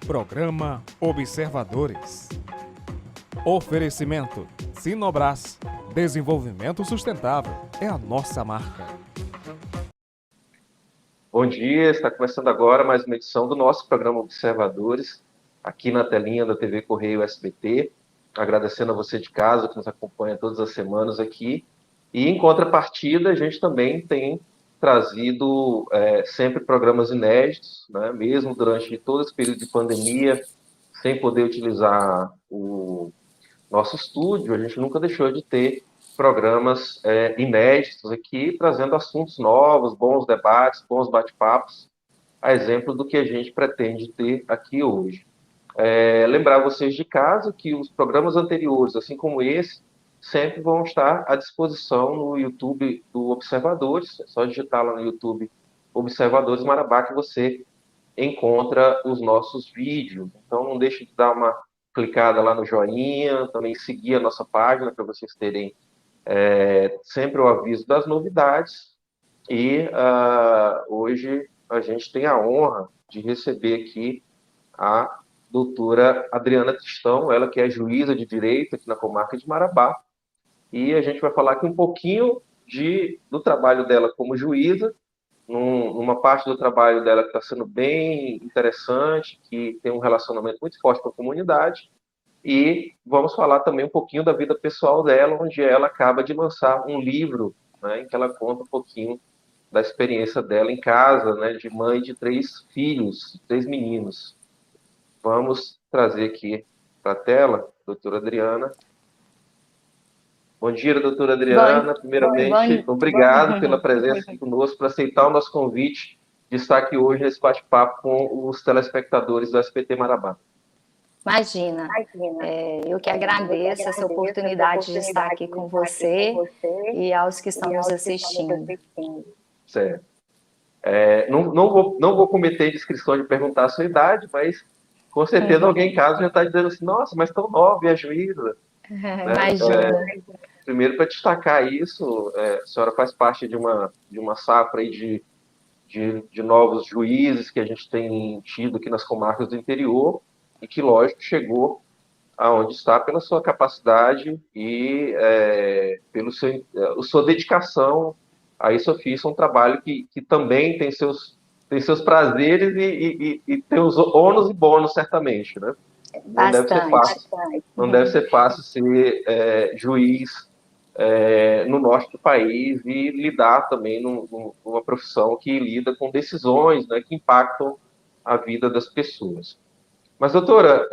Programa Observadores. Oferecimento Sinobras. Desenvolvimento sustentável é a nossa marca. Bom dia, está começando agora mais uma edição do nosso programa Observadores, aqui na telinha da TV Correio SBT. Agradecendo a você de casa que nos acompanha todas as semanas aqui. E em contrapartida, a gente também tem trazido sempre programas inéditos, né? Mesmo durante todo esse período de pandemia, sem poder utilizar o nosso estúdio, a gente nunca deixou de ter programas inéditos aqui, trazendo assuntos novos, bons debates, bons bate-papos, a exemplo do que a gente pretende ter aqui hoje. Lembrar vocês de casa que os programas anteriores, assim como esse, sempre vão estar à disposição no YouTube do Observadores. É só digitar lá no YouTube Observadores Marabá que você encontra os nossos vídeos. Então não deixe de dar uma clicada lá no joinha, também seguir a nossa página para vocês terem sempre o aviso das novidades. E hoje a gente tem a honra de receber aqui a doutora Adriana Tristão, ela que é juíza de direito aqui na comarca de Marabá, e a gente vai falar aqui um pouquinho do trabalho dela como juíza, numa parte do trabalho dela que está sendo bem interessante, que tem um relacionamento muito forte com a comunidade, e vamos falar também um pouquinho da vida pessoal dela, onde ela acaba de lançar um livro, né, em que ela conta um pouquinho da experiência dela em casa, né, de mãe de 3 filhos, 3 meninos. Vamos trazer aqui para a tela, doutora Adriana. Bom dia, doutora Adriana. Primeiramente, obrigado pela presença aqui conosco, por aceitar o nosso convite de estar aqui hoje nesse bate-papo com os telespectadores do SBT Marabá. Imagina, eu que agradeço essa oportunidade de estar aqui com você e aos que estão nos assistindo. Certo. Não vou cometer indiscrição de perguntar a sua idade, mas com certeza alguém em casa já está dizendo assim, nossa, mas tão nova, e a juíza. Imagina. Primeiro, para destacar isso, a senhora faz parte de uma safra aí de novos juízes que a gente tem tido aqui nas comarcas do interior e que, lógico, chegou aonde está pela sua capacidade e pela sua dedicação a esse ofício, um trabalho que também tem seus prazeres e tem os ônus e bônus, certamente, né? Não deve ser fácil, não deve ser fácil ser juiz no norte do país e lidar também numa profissão que lida com decisões, né, que impactam a vida das pessoas. Mas, doutora,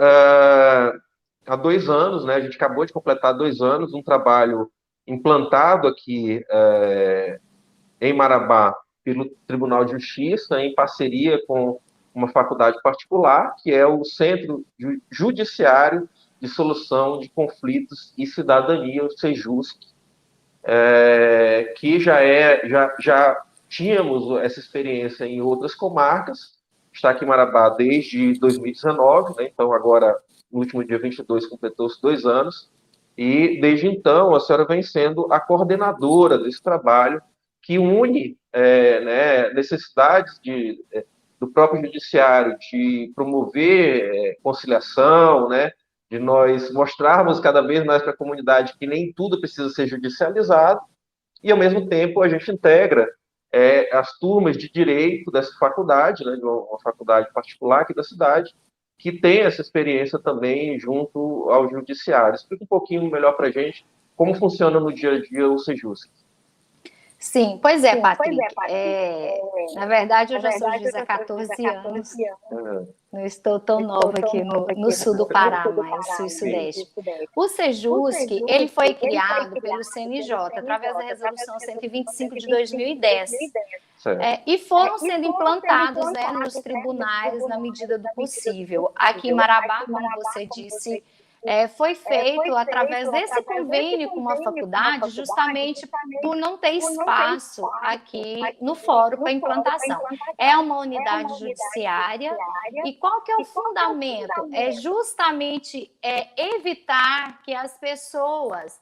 há 2 anos, né, a gente acabou de completar 2 anos, um trabalho implantado aqui em Marabá pelo Tribunal de Justiça, em parceria com uma faculdade particular, que é o Centro Judiciário de Solução de Conflitos e Cidadania, o SEJUSC, que já tínhamos essa experiência em outras comarcas, está aqui em Marabá desde 2019, né? Então agora, no último dia 22, completou-se 2 anos, e desde então a senhora vem sendo a coordenadora desse trabalho que une necessidades do próprio judiciário de promover conciliação, né, de nós mostrarmos cada vez mais para a comunidade que nem tudo precisa ser judicializado, e, ao mesmo tempo, a gente integra as turmas de direito dessa faculdade, né, de uma faculdade particular aqui da cidade, que tem essa experiência também junto ao judiciário. Explica um pouquinho melhor para a gente como funciona no dia a dia o SEJUSC. Sim, pois é, Patrick. Na verdade, eu já sou juiz há 14 anos. Não estou tão nova aqui no sul do Pará, mas sul e sudeste. O SEJUSC, ele foi criado pelo CNJ, através da Resolução 125 de 2010. E foram sendo implantados, né, nos tribunais na medida do possível. Aqui em Marabá, como você disse, foi feito através desse convênio com uma faculdade, justamente por não ter espaço aqui no fórum para implantação. É uma unidade judiciária, e qual que é o fundamento? É justamente evitar que as pessoas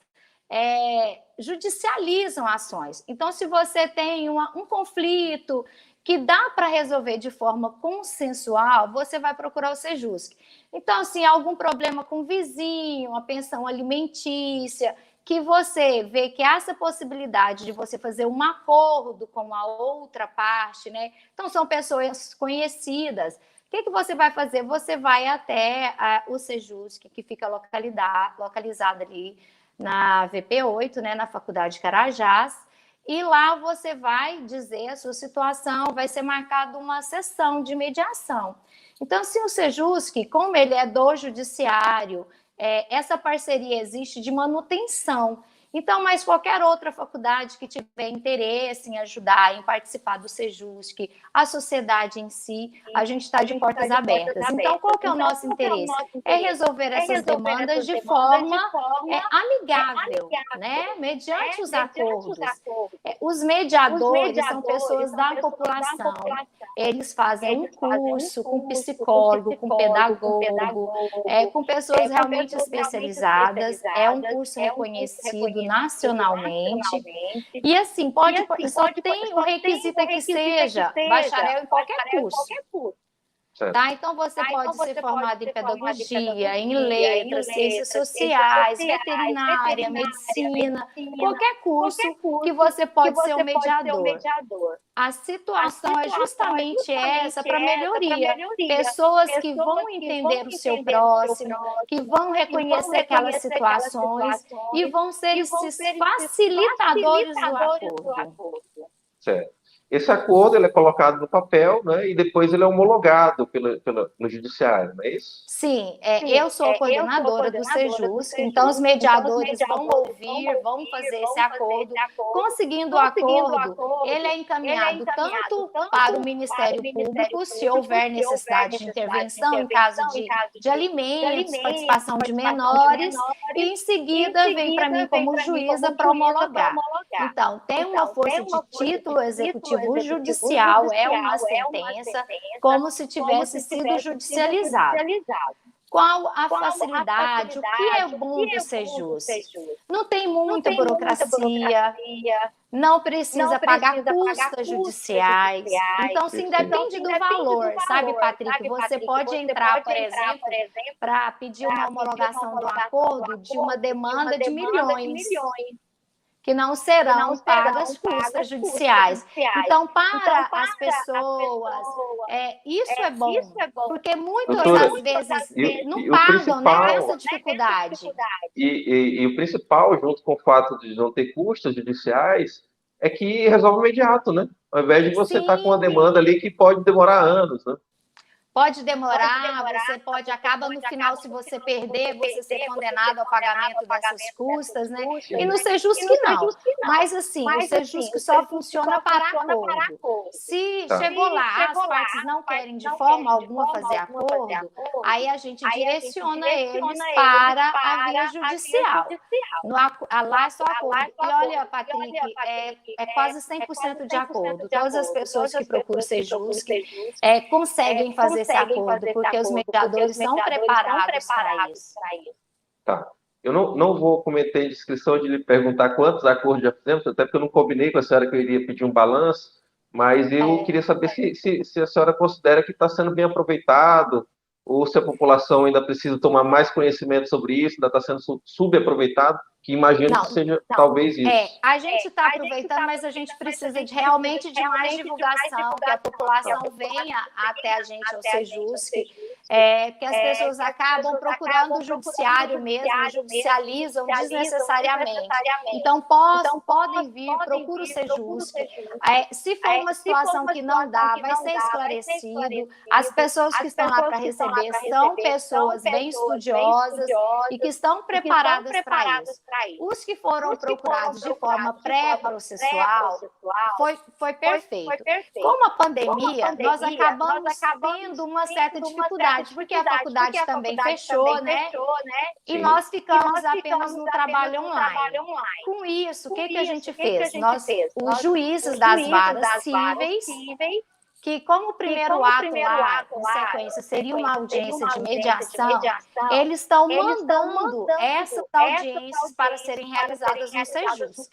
judicializam ações. Então, se você tem um conflito que dá para resolver de forma consensual, você vai procurar o Sejusc. Então, assim, algum problema com o vizinho, a pensão alimentícia, que você vê que há essa possibilidade de você fazer um acordo com a outra parte, né? Então, são pessoas conhecidas. O que você vai fazer? Você vai até o Sejusc, que fica localizado ali na VP8, né, na Faculdade Carajás, e lá você vai dizer a sua situação, vai ser marcada uma sessão de mediação. Então, se o Sejusc, como ele é do judiciário, essa parceria existe de manutenção. Então, mas qualquer outra faculdade que tiver interesse em ajudar, em participar do Sejusc, a sociedade em si, a gente está de portas abertas. Então, qual que é o nosso interesse? É resolver essas demandas de forma amigável, né? Mediante os acordos. Os mediadores são pessoas da população. Eles fazem um curso com psicólogo, com pedagogo, com pessoas realmente especializadas. É um curso reconhecido nacionalmente. E assim, só tem o requisito que seja bacharel em qualquer curso. Tá? Então, você pode ser formado em pedagogia, em letras, ciências sociais, veterinária, medicina, qualquer curso que você pode ser um mediador. A situação é justamente essa para melhoria. Pessoas que vão entender o seu próximo, que vão reconhecer aquelas situações e vão ser esses facilitadores do acordo. Certo. Esse acordo ele é colocado no papel, né, e depois ele é homologado no judiciário, não é isso? Sim, eu sou coordenadora do Sejusc, então os mediadores vão ouvir, vão fazer esse acordo. Conseguindo o acordo, ele é encaminhado tanto para o Ministério Público, se houver necessidade de intervenção em caso de alimentos, participação de menores, e em seguida vem para mim como juíza para homologar. Então, tem uma força de título executivo judicial, é uma sentença, como se tivesse sido judicializado. Qual a facilidade? O que é bom do Sejusc? Não tem muita burocracia, não precisa pagar custas judiciais. Então, sim, depende do valor, sabe, Patrick? Você pode entrar, por exemplo, para pedir uma homologação do acordo de uma demanda de milhões. Que não serão pagas custas judiciais. Então, para as pessoas, isso é bom, porque muitas das vezes não pagam, né, essa dificuldade. E o principal, junto com o fato de não ter custas judiciais, é que resolve imediato, né? Ao invés de você estar com uma demanda ali que pode demorar anos, né? Pode demorar, você acaba no final, se você perder, você ser condenado ao pagamento dessas custas, né? E no Sejusc não. Mas assim, o Sejusc só funciona para acordo. Se chegou lá, as partes não querem de forma alguma fazer acordo, aí a gente direciona eles para a via judicial. Lá é só acordo. E olha, Patrick, é quase 100% de acordo. Todas as pessoas que procuram o Sejusc conseguem fazer esse acordo, porque os mediadores são preparados para isso. Tá. Eu não vou cometer a indiscrição de lhe perguntar quantos acordos já fizemos, até porque eu não combinei com a senhora que eu iria pedir um balanço, mas eu queria saber se a senhora considera que está sendo bem aproveitado, ou se a população ainda precisa tomar mais conhecimento sobre isso, ainda está sendo subaproveitado, que imagino que seja talvez isso. A gente está aproveitando, mas a gente precisa realmente de mais divulgação, que a população venha até a gente, ao Sejusc, que as pessoas acabam procurando o judiciário mesmo, judicializam desnecessariamente. Então, podem vir, procura o Sejusc. Se for uma situação que não dá, vai ser esclarecido. As pessoas que estão lá para receber são pessoas bem estudiosas e que estão preparadas para isso. Os que foram procurados de forma pré-processual foi perfeito. Com a pandemia, nós acabamos tendo uma certa dificuldade, porque a faculdade também fechou, né? E nós ficamos apenas no trabalho online. Com isso, o que a gente fez? Os juízes das varas cíveis, que como o primeiro ato lá, em sequência, seria uma audiência de mediação, eles estão mandando essas audiências para serem realizadas no Sejusc.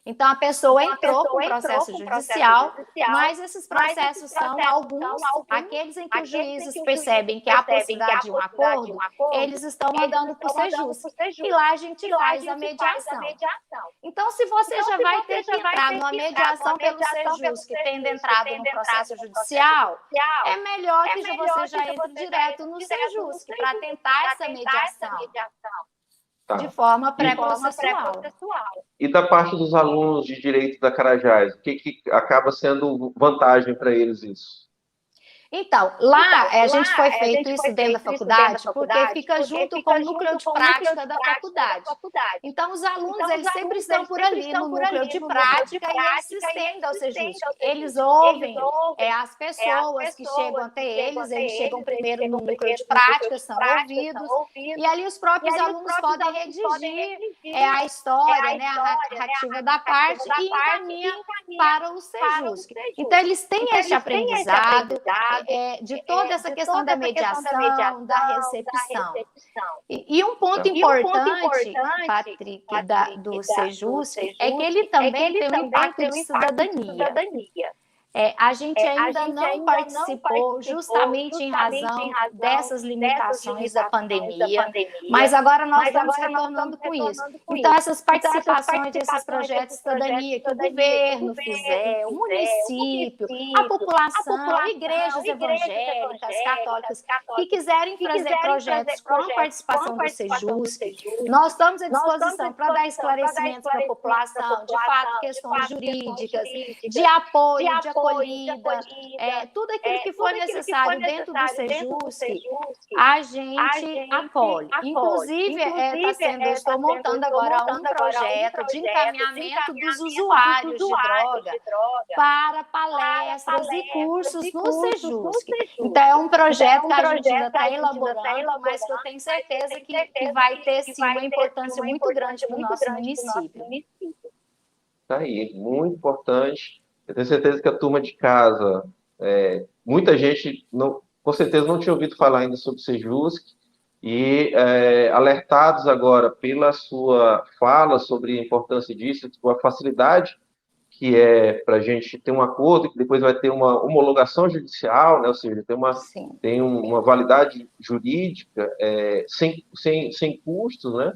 Então, a pessoa entrou com o processo judicial, mas esses processos são alguns, aqueles em que os juízes percebem que há possibilidade de um acordo, eles estão mandando para o Sejusc. E lá a gente faz a mediação. Então, se você já vai ter que entrar numa mediação pelo Sejusc, tendo entrado no processo judicial, é melhor que você já entre direto no Sejusc para tentar essa mediação. Tá. De forma pré-processual. E da parte dos alunos de direito da Carajás, o que acaba sendo vantagem para eles isso? Então, lá a gente foi feito isso dentro da faculdade, porque fica junto com o núcleo de prática da faculdade. Então, os alunos, eles sempre estão por ali no núcleo de prática e eles se estendem ao Sejusc. Eles ouvem as pessoas que chegam até eles chegam primeiro no núcleo de prática, são ouvidos, e ali os próprios alunos podem redigir a história, né, a narrativa da parte e encaminham para o Sejusc. Então, eles têm esse aprendizado de toda essa questão da mediação, da recepção. E um ponto importante, Patrick, do Sejusc, é que ele também tem um impacto de cidadania. A gente ainda não participou justamente em razão dessas limitações da pandemia, mas agora nós estamos retornando com isso. Então, essas participações desses projetos de cidadania que o governo fizer, o município, a população, igrejas evangélicas, católicas, que quiserem fazer projetos com a participação do Sejusc, nós estamos à disposição para dar esclarecimentos para a população, de fato, questões jurídicas, de apoio, de acolhida, tudo aquilo que for necessário dentro do Sejusc, a gente acolhe. Inclusive, estou montando agora um projeto de encaminhamento dos usuários de droga para palestras e cursos no Sejusc. Então, é um projeto que a gente ainda está elaborando, mas que eu tenho certeza que vai ter, sim, uma importância muito grande para o nosso município. Tá aí, muito importante. Eu tenho certeza que a turma de casa, muita gente, com certeza, não tinha ouvido falar ainda sobre o Sejusc, e alertados agora pela sua fala sobre a importância disso, a facilidade que é para a gente ter um acordo, que depois vai ter uma homologação judicial, né? Ou seja, tem uma validade jurídica sem custos, né?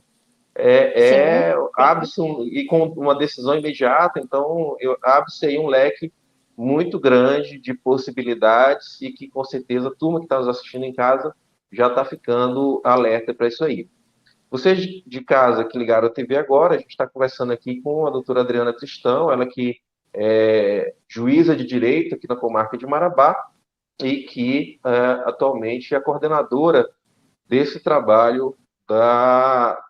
Abre-se e com uma decisão imediata, então abre-se aí um leque muito grande de possibilidades e que com certeza a turma que está nos assistindo em casa já está ficando alerta para isso aí. Vocês de casa que ligaram a TV agora, a gente está conversando aqui com a doutora Adriana Tristão, ela que é juíza de direito aqui na comarca de Marabá e que atualmente é a coordenadora desse trabalho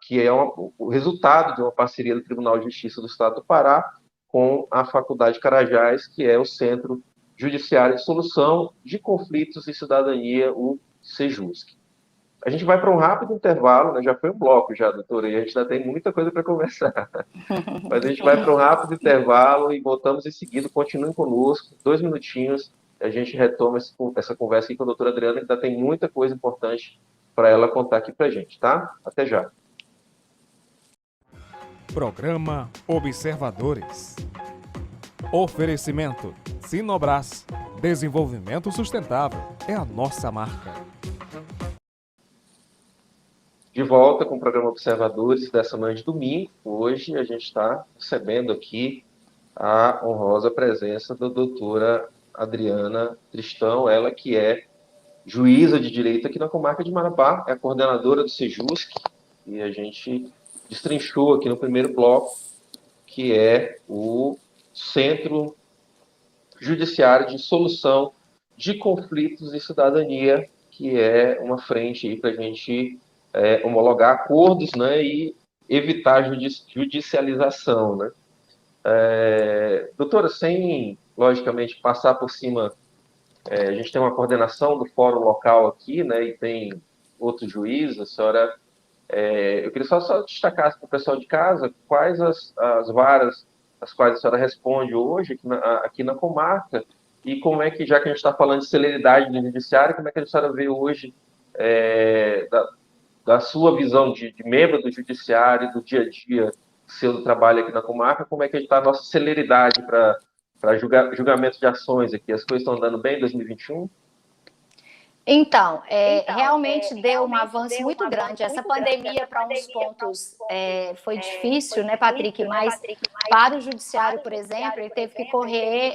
que é o resultado de uma parceria do Tribunal de Justiça do Estado do Pará com a Faculdade Carajás, que é o Centro Judiciário de Solução de Conflitos e Cidadania, o Sejusc. A gente vai para um rápido intervalo, né? Já foi um bloco já, doutora, e a gente ainda tem muita coisa para conversar. Mas a gente vai para um rápido intervalo e voltamos em seguida. Continuem conosco, 2 minutinhos, a gente retoma essa conversa aqui com a doutora Adriana, que ainda tem muita coisa importante para ela contar aqui para a gente, tá? Até já. Programa Observadores. Oferecimento Sinobras. Desenvolvimento sustentável é a nossa marca. De volta com o programa Observadores dessa manhã de domingo. Hoje a gente está recebendo aqui a honrosa presença da doutora Adriana Tristão, ela que é juíza de direito aqui na comarca de Marabá, é a coordenadora do Sejusc, e a gente destrinchou aqui no primeiro bloco, que é o Centro Judiciário de Solução de Conflitos e Cidadania, que é uma frente para a gente homologar acordos, né, e evitar judicialização, né? Doutora, sem, logicamente, passar por cima, a gente tem uma coordenação do fórum local aqui, né, e tem outros juízes, a senhora, eu queria só destacar para o pessoal de casa quais as varas as quais a senhora responde hoje aqui na comarca, e como é que, já que a gente está falando de celeridade do judiciário, como é que a senhora vê hoje da sua visão de membro do judiciário, do dia a dia, seu do trabalho aqui na comarca, como é que está a nossa celeridade para julgamento de ações aqui? As coisas estão andando bem em 2021? Então, realmente deu um avanço muito grande. Essa pandemia, para uns pontos, foi difícil, né, Patrick? Mas para o judiciário, por exemplo, ele teve que correr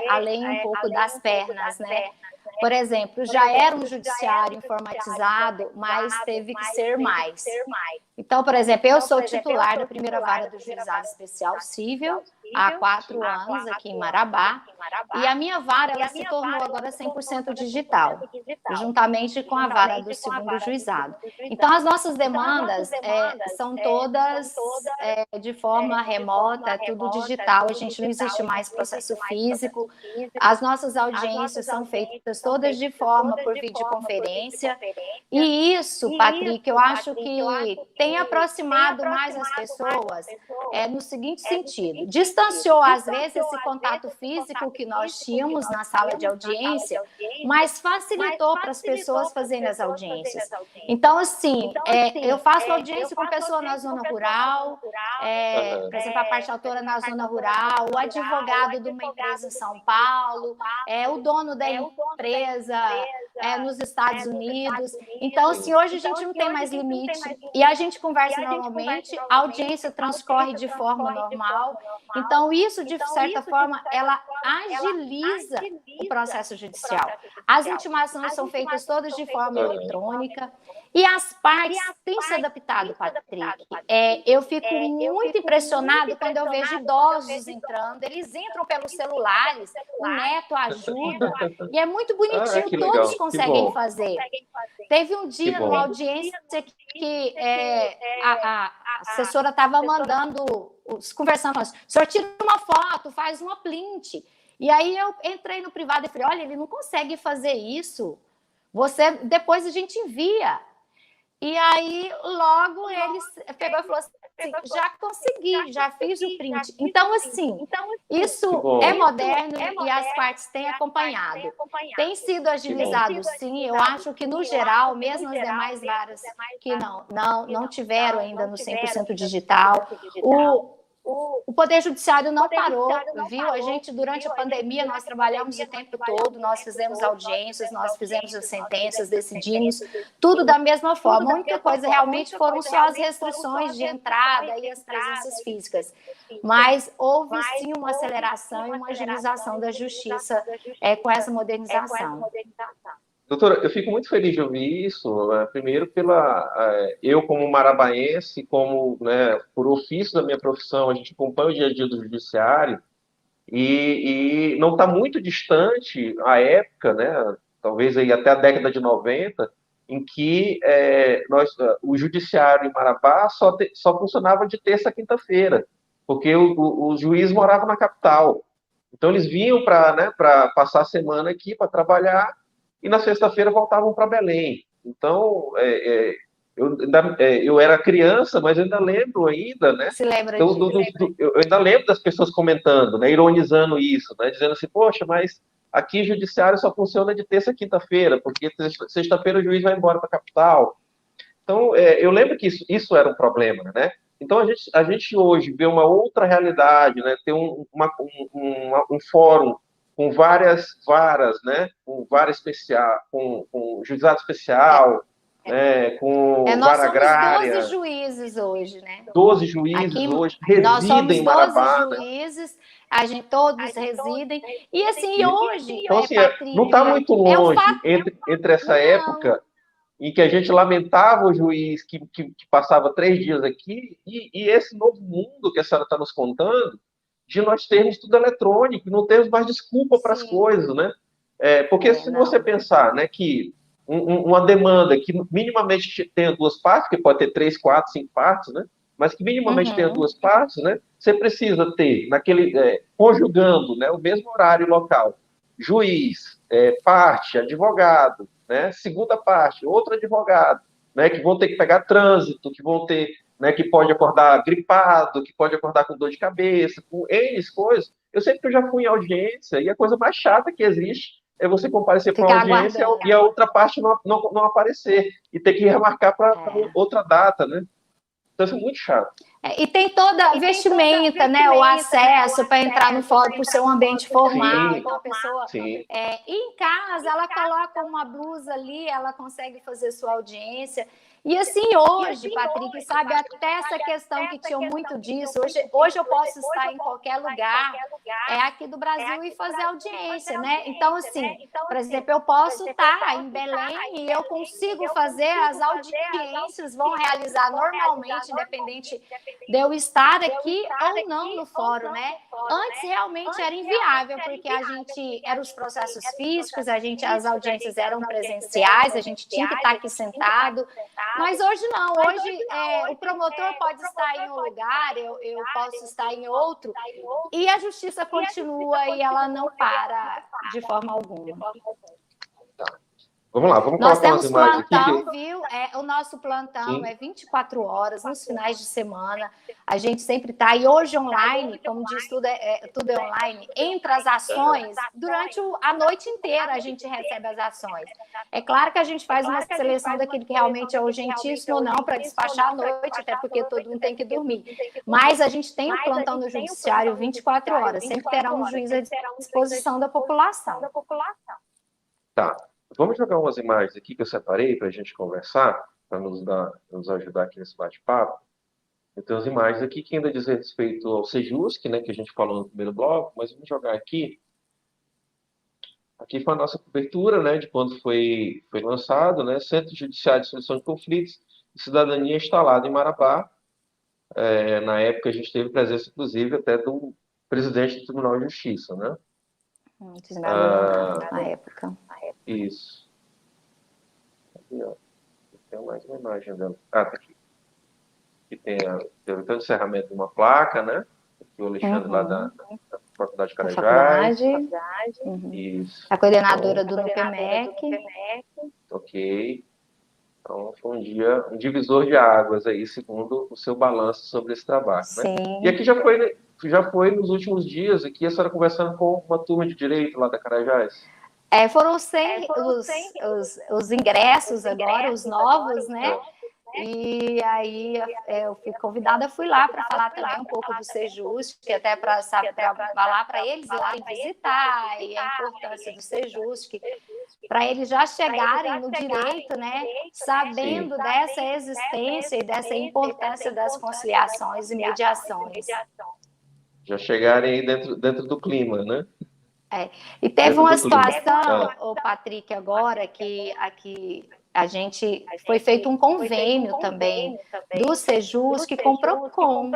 além um pouco das pernas, né? Por exemplo, já era um judiciário informatizado, mas teve que ser mais. Então, por exemplo, eu sou titular da primeira vara do Juizado Especial Cível há 4 anos aqui em Marabá, e a minha vara ela se tornou agora 100% digital, juntamente com a vara do segundo juizado. Então, as nossas demandas são todas de forma remota, tudo digital, a gente não existe mais processo físico, as nossas audiências são feitas todas de forma por videoconferência, e isso, Patrick, eu acho que tem aproximado mais as pessoas no seguinte sentido: distanciou, às vezes, esse contato físico que nós tínhamos na sala de audiência, mas facilitou para as pessoas fazerem as audiências. Então, assim, eu faço audiência com pessoa na zona rural, por exemplo, a parte autora na zona rural, o advogado de uma empresa em São Paulo, o dono da empresa nos Estados Unidos. Então, assim, hoje a gente não tem mais limite e a gente conversa normalmente, a audiência transcorre de forma normal. Então, isso, de certa forma, ela agiliza o processo judicial. As intimações são feitas todas de forma eletrônica e as partes têm se adaptado, Patrick. Eu fico muito impressionada quando eu vejo idosos entrando, eles entram pelos celulares, o neto ajuda, e é muito bonitinho, todos conseguem fazer. Teve um dia numa audiência que a assessora estava mandando, conversando, o senhor tira uma foto, faz uma print. E aí eu entrei no privado e falei, olha, ele não consegue fazer isso, depois a gente envia. E aí, logo, ele pegou e falou assim, já consegui, já fiz o print. Então, assim, isso é moderno e as partes têm acompanhado. Tem sido agilizado, sim. Eu acho que, no geral, mesmo as demais varas que não tiveram ainda no 100% digital, o Poder Judiciário não parou, viu? A gente, durante a pandemia, nós trabalhamos o tempo todo, nós fizemos audiências, nós fizemos as sentenças, decidimos, tudo da mesma forma. A única coisa realmente foram só as restrições de entrada e as presenças físicas. Mas houve, sim, uma aceleração e uma agilização da justiça com essa modernização. Doutora, eu fico muito feliz de ouvir isso, primeiro eu como marabaense, como, né, por ofício da minha profissão, a gente acompanha o dia a dia do judiciário e não está muito distante a época, né, talvez aí até a década de 90, em que o judiciário em Marabá só funcionava de terça a quinta-feira, porque o juiz morava na capital. Então eles vinham para passar a semana aqui, para trabalhar, e na sexta-feira voltavam para Belém. Então, eu era criança, mas eu ainda lembro né? Se lembra disso? Eu ainda lembro das pessoas comentando, né, ironizando isso, né, dizendo assim, poxa, mas aqui o judiciário só funciona de terça a quinta-feira, porque sexta-feira o juiz vai embora para a capital. Então, eu lembro que isso era um problema, né? Então, a gente hoje vê uma outra realidade, né? Tem um fórum com várias varas, né? Com vara especial, com juizado especial, né? Com nós vara agrária. somos 12 juízes hoje, né? 12 juízes aqui, hoje residem em Marabá. Nós somos 12 juízes, todos residem. E assim, hoje, então, assim, Patrícia, não está muito longe entre essa época em que a gente lamentava o juiz que passava 3 dias aqui e esse novo mundo que a senhora está nos contando, de nós termos tudo eletrônico, não termos mais desculpa para as coisas, né? Porque se você pensar, né, que uma demanda que minimamente tenha 2 partes, que pode ter 3, 4, 5 partes, né? Mas que minimamente tenha 2 partes, né? Você precisa ter, conjugando, né, o mesmo horário local, juiz, parte, advogado, né? Segunda parte, outro advogado, né? Que vão ter que pegar trânsito, que vão ter, né, que pode acordar gripado, que pode acordar com dor de cabeça, com N coisas. Eu sei que eu já fui em audiência e a coisa mais chata que existe é você comparecer para uma audiência e a outra parte não aparecer e ter que remarcar para outra data, né? Então, isso é muito chato. E tem toda a vestimenta, né? O acesso para entrar no fórum por ser um ambiente formal. Sim, então a pessoa em casa, ela coloca uma blusa ali, ela consegue fazer sua audiência. E assim, hoje, Patrick, sabe, até essa questão que tinha muito disso, hoje eu posso estar em qualquer lugar aqui do Brasil e fazer audiência, né? Então, assim, por exemplo, eu posso estar em Belém e eu consigo fazer as audiências, vão realizar normalmente, independente de eu estar aqui ou não no fórum, né? Antes realmente era inviável, porque a gente eram os processos físicos, as audiências eram presenciais, a gente tinha que estar aqui sentado. Mas hoje não, hoje o promotor pode estar em um lugar, eu posso estar em outro, e a justiça continua e ela não para de forma alguma. Vamos lá, vamos Nós colocar umas temos imagens plantão, aqui. viu? O nosso plantão Sim. é 24 horas, nos finais de semana. A gente sempre está. E hoje online, como diz, tudo é online. Entre as ações, durante a noite inteira a gente recebe as ações. É claro que a gente faz uma seleção daquilo que realmente é urgentíssimo ou não para despachar à noite, até porque todo mundo tem que dormir. Mas a gente tem um plantão no judiciário 24 horas. Sempre terá um juiz à disposição da população. Tá. Vamos jogar umas imagens aqui que eu separei para a gente conversar, para nos ajudar aqui nesse bate-papo. Eu tenho as imagens aqui que ainda diz respeito ao Sejusc, né, que a gente falou no primeiro bloco, mas vamos jogar aqui. Aqui foi a nossa cobertura, né, de quando foi lançado, né, Centro Judiciário de Solução de Conflitos e Cidadania instalado em Marabá. Na época a gente teve presença, inclusive, até do presidente do Tribunal de Justiça, né? Na época. Isso. Aqui, ó. Tem mais uma imagem dela. Tá aqui. Aqui teve até o encerramento de uma placa, né? Aqui o Alexandre lá da Faculdade de Carajás. Isso. A coordenadora do NUPEMEC. Ok. Então, foi um divisor de águas aí, segundo o seu balanço sobre esse trabalho, né? Sim. E aqui já foi nos últimos dias, aqui a senhora conversando com uma turma de direito lá da Carajás. Foram 100 os ingressos agora, os novos, né? E aí eu fui convidada, fui lá para falar também um pouco do Sejusc, até para falar para eles ir lá e visitar, e a importância do Sejusc, para eles já chegarem no direito, né? Sabendo dessa existência e dessa importância das conciliações e mediações. Já chegarem aí dentro do clima, né? E teve uma situação, o Patrick, agora, que aqui a gente foi feito um convênio também do Sejusc com o PROCON.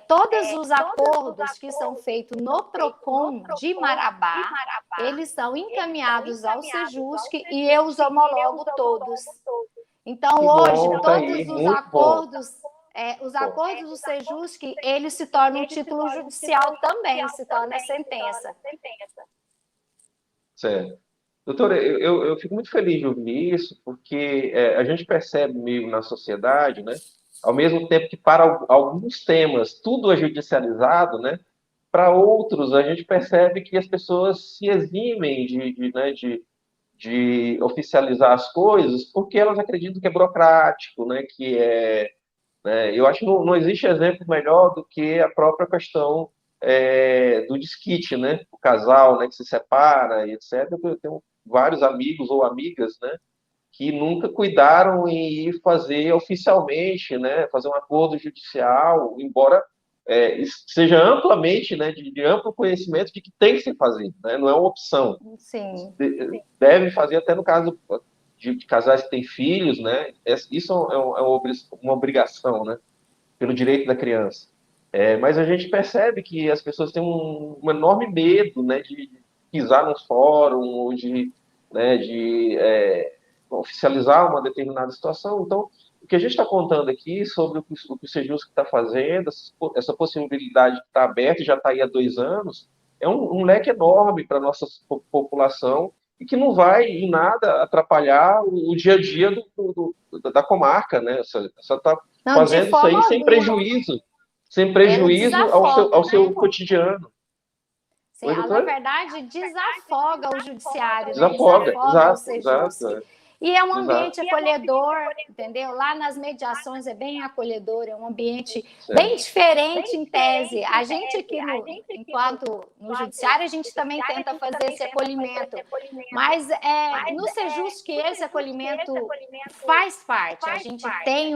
Todos os acordos que são feitos no PROCON de Marabá, eles são encaminhados ao Sejusc e eu os homologo todos. Então, hoje, todos os acordos... os acordos do Sejusc, eles se tornam título judicial também, se torna sentença. Certo. Doutora, eu fico muito feliz de ouvir isso, porque a gente percebe meio na sociedade, né? Ao mesmo tempo que para alguns temas tudo é judicializado, né? Para outros, a gente percebe que as pessoas se eximem de oficializar as coisas porque elas acreditam que é burocrático, né? Eu acho que não existe exemplo melhor do que a própria questão do desquite, né? O casal, né, que se separa e etc. Eu tenho vários amigos ou amigas, né, que nunca cuidaram em ir fazer oficialmente, né, fazer um acordo judicial, embora seja amplamente, né, de amplo conhecimento de que tem que se fazer, né, não é uma opção. Sim. Deve fazer até no caso de casais que têm filhos, né? Isso é uma obrigação, né? Pelo direito da criança. Mas a gente percebe que as pessoas têm um enorme medo, né, de pisar num fórum ou de oficializar uma determinada situação. Então, o que a gente está contando aqui sobre o que o Sejusc está fazendo, essa possibilidade que está aberta e já está aí há 2 anos, é um leque enorme para a nossa população e que não vai em nada atrapalhar o dia a dia da comarca, né? Você está fazendo isso aí sem prejuízo ao seu cotidiano. Sim, na verdade, desafoga o judiciário, desafoga o Sejusc. E é um ambiente acolhedor, entendeu? Lá nas mediações é bem acolhedor, é um ambiente bem diferente em tese. A gente aqui, enquanto no judiciário, a gente também tenta fazer esse acolhimento, mas no Sejus que esse acolhimento faz parte. A gente tem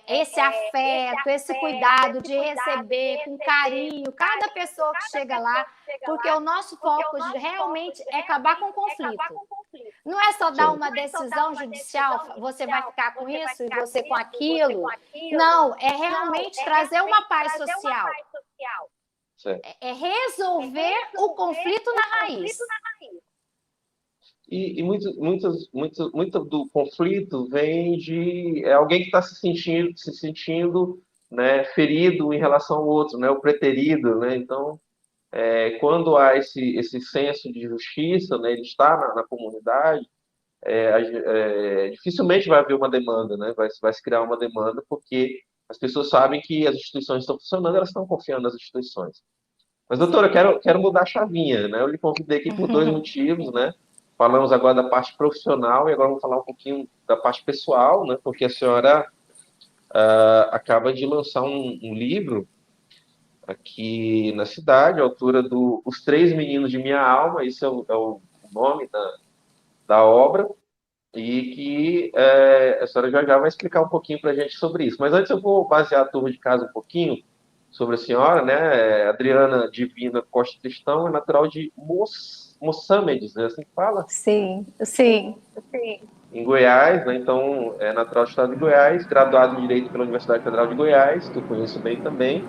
esse afeto, esse cuidado de receber com carinho cada pessoa que chega lá, porque o nosso foco realmente é acabar com o conflito. Não é só dar uma decisão judicial, você vai ficar com isso e você com aquilo. Não, é realmente trazer uma paz social. É resolver o conflito na raiz. E muito do conflito vem de alguém que está se sentindo, né, ferido em relação ao outro, né, o preterido, né? Então, quando há esse senso de justiça, né, ele está na comunidade, dificilmente vai haver uma demanda, né? Vai se criar uma demanda, porque as pessoas sabem que as instituições estão funcionando, elas estão confiando nas instituições. Mas, doutora, eu quero mudar a chavinha, né? Eu lhe convidei aqui por 2 motivos, né? Falamos agora da parte profissional e agora vamos falar um pouquinho da parte pessoal, né? Porque a senhora acaba de lançar um livro aqui na cidade, a autora do Os Três Meninos de Minha Alma, esse é o nome da obra, e que a senhora já vai explicar um pouquinho para a gente sobre isso. Mas antes eu vou basear a turma de casa um pouquinho sobre a senhora, né? Adriana Divina Costa Tristão é natural de Moçambique, é assim que fala? Sim, sim. Em Goiás, né? Então é natural do estado de Goiás, graduado em Direito pela Universidade Federal de Goiás, que eu conheço bem também,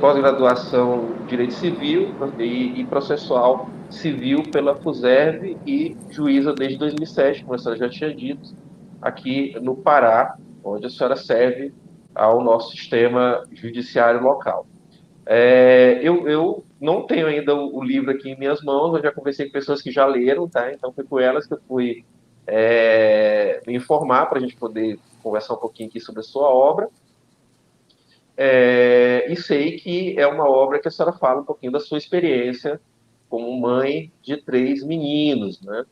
pós-graduação em Direito Civil e Processual Civil pela FUSERV e juíza desde 2007, como a senhora já tinha dito, aqui no Pará, onde a senhora serve ao nosso sistema judiciário local. Eu não tenho ainda o livro aqui em minhas mãos, eu já conversei com pessoas que já leram, tá? Então foi com elas que eu fui me informar para a gente poder conversar um pouquinho aqui sobre a sua obra. E sei que é uma obra que a senhora fala um pouquinho da sua experiência como mãe de 3 meninos, né?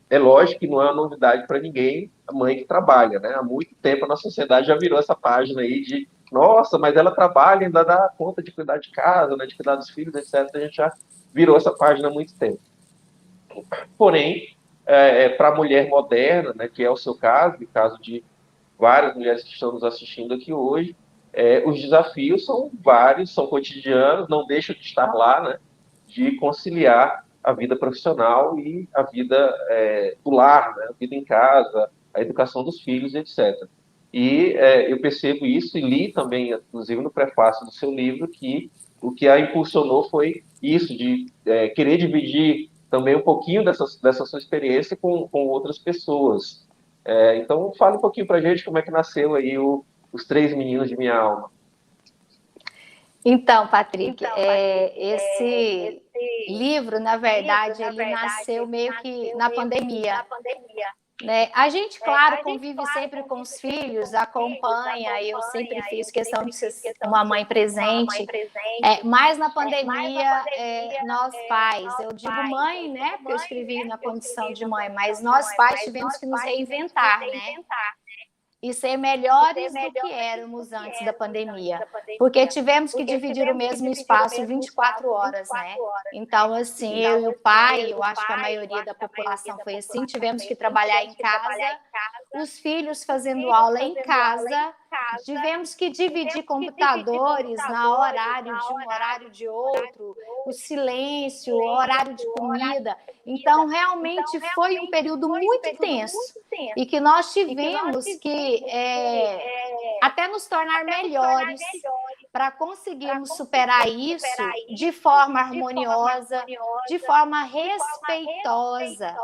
É lógico que não é uma novidade para ninguém a mãe que trabalha, né? Há muito tempo a nossa sociedade já virou essa página aí de nossa, mas ela trabalha, ainda dá conta de cuidar de casa, né? De cuidar dos filhos, etc. A gente já virou essa página há muito tempo. Porém, para a mulher moderna, né, que é o seu caso, e o caso de várias mulheres que estão nos assistindo aqui hoje, os desafios são vários, são cotidianos, não deixam de estar lá, né, de conciliar a vida profissional e a vida do lar, né, a vida em casa, a educação dos filhos, etc. E eu percebo isso e li também, inclusive no prefácio do seu livro, que o que a impulsionou foi isso, de querer dividir também um pouquinho dessa sua experiência com outras pessoas. Então, fala um pouquinho para a gente como é que nasceu aí Os Três Meninos de Minha Alma. Então, Patrick, esse livro, na verdade, ele nasceu meio que na pandemia. Né? A gente, claro, convive sempre com os filhos, acompanha, eu sempre fiz questão de ser uma mãe presente, mas na pandemia, nós pais, eu digo mãe, né, porque eu escrevi na condição de mãe, mas nós pais tivemos que nos reinventar, né? E ser melhores do que éramos antes da pandemia, porque tivemos que dividir o mesmo espaço 24 horas, né? Então, assim, eu e o pai, eu acho que a maioria da população foi assim, tivemos que trabalhar em casa, os filhos fazendo aula em casa, tivemos que dividir computadores na horário de um, horário de outro, o silêncio, o horário de comida. Então, realmente foi um período muito tenso e que nós tivemos que até nos tornar melhores para conseguirmos superar isso de forma harmoniosa, de forma respeitosa,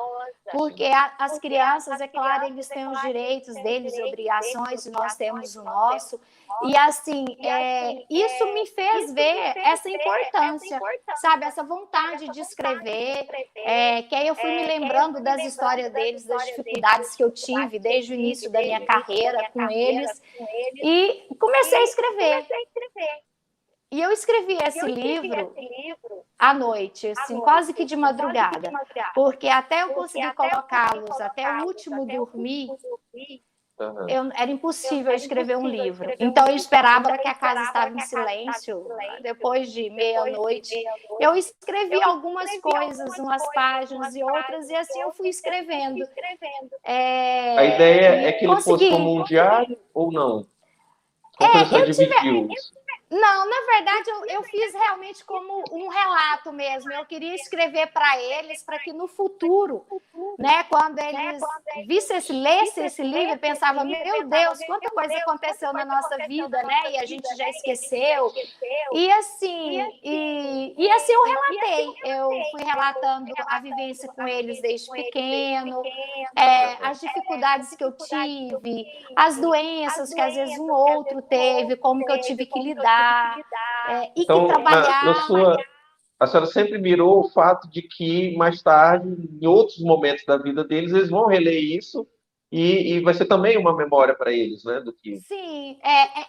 porque as crianças, é claro, eles têm os direitos deles e obrigações, e nós temos o nosso, e assim, isso me fez ver essa importância, sabe, essa vontade de escrever, que aí eu fui me lembrando das histórias deles, das dificuldades que eu tive desde o início da minha carreira com eles, e comecei a escrever. E eu escrevi esse livro à noite, assim, quase que de madrugada, porque até eu conseguir colocá-los até o último dormir, era impossível escrever um livro. Então, eu esperava que a casa estava em silêncio. Depois de meia-noite, eu escrevi algumas coisas, umas páginas e outras, e assim eu fui escrevendo. A ideia é que ele fosse como um diário ou não? Como você só dividiu isso? Não, na verdade, eu fiz realmente como um relato mesmo. Eu queria escrever para eles, para que no futuro, né, quando eles lessem esse livro, pensavam, meu Deus, quanta coisa aconteceu na nossa vida, né? E a gente já esqueceu. E assim eu relatei. Eu fui relatando a vivência com eles desde pequeno, as dificuldades que eu tive, as doenças que às vezes um outro teve, como que eu tive que lidar. E então, que trabalhar. A senhora sempre mirou o fato de que mais tarde, em outros momentos da vida deles, eles vão reler isso e vai ser também uma memória para eles, né? Do que... Sim,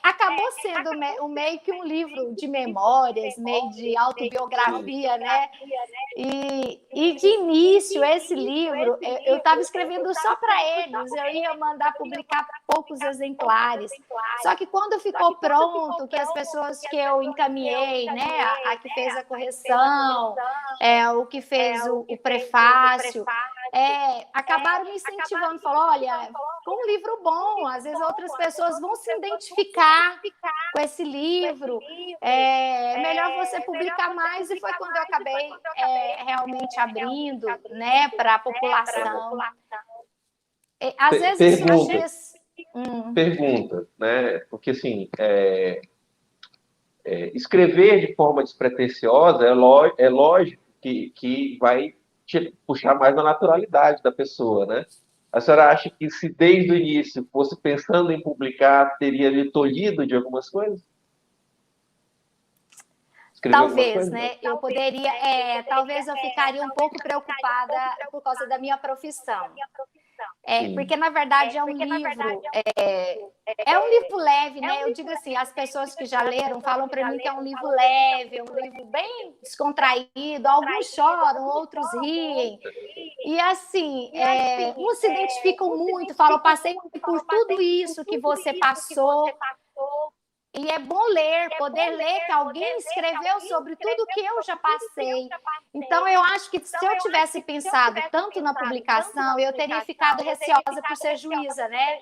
acabou sendo meio que um livro de memórias, meio de autobiografia, né? E de início, esse livro, eu estava escrevendo só para eles, eu ia mandar publicar poucos exemplares. Só que quando ficou pronto, que as pessoas que eu encaminhei, né, a que fez a correção, o que fez o prefácio, acabaram me incentivando, falou, olha, foi um livro bom, às vezes outras pessoas vão se identificar com esse livro, melhor você publicar mais, e foi quando eu acabei realmente abrindo, né, para a população. Às vezes pergunta, né? Porque assim, escrever de forma despretensiosa é lógico que vai te puxar mais na naturalidade da pessoa, né? A senhora acha que se desde o início fosse pensando em publicar, teria lhe tolhido de algumas coisas? Talvez, né? Eu poderia, talvez eu ficaria um pouco preocupada por causa da minha profissão. Porque, na verdade, é um livro leve, né? Eu digo assim, as pessoas que já leram falam para mim que é um livro leve, um livro bem descontraído, alguns choram, outros riem. E assim, uns se identificam muito, falam, passei por tudo isso que você passou. E é bom poder ler que alguém escreveu sobre tudo que eu já passei. Então, eu acho que se eu tivesse pensado tanto na publicação, eu teria ficado receosa por ser juíza, né?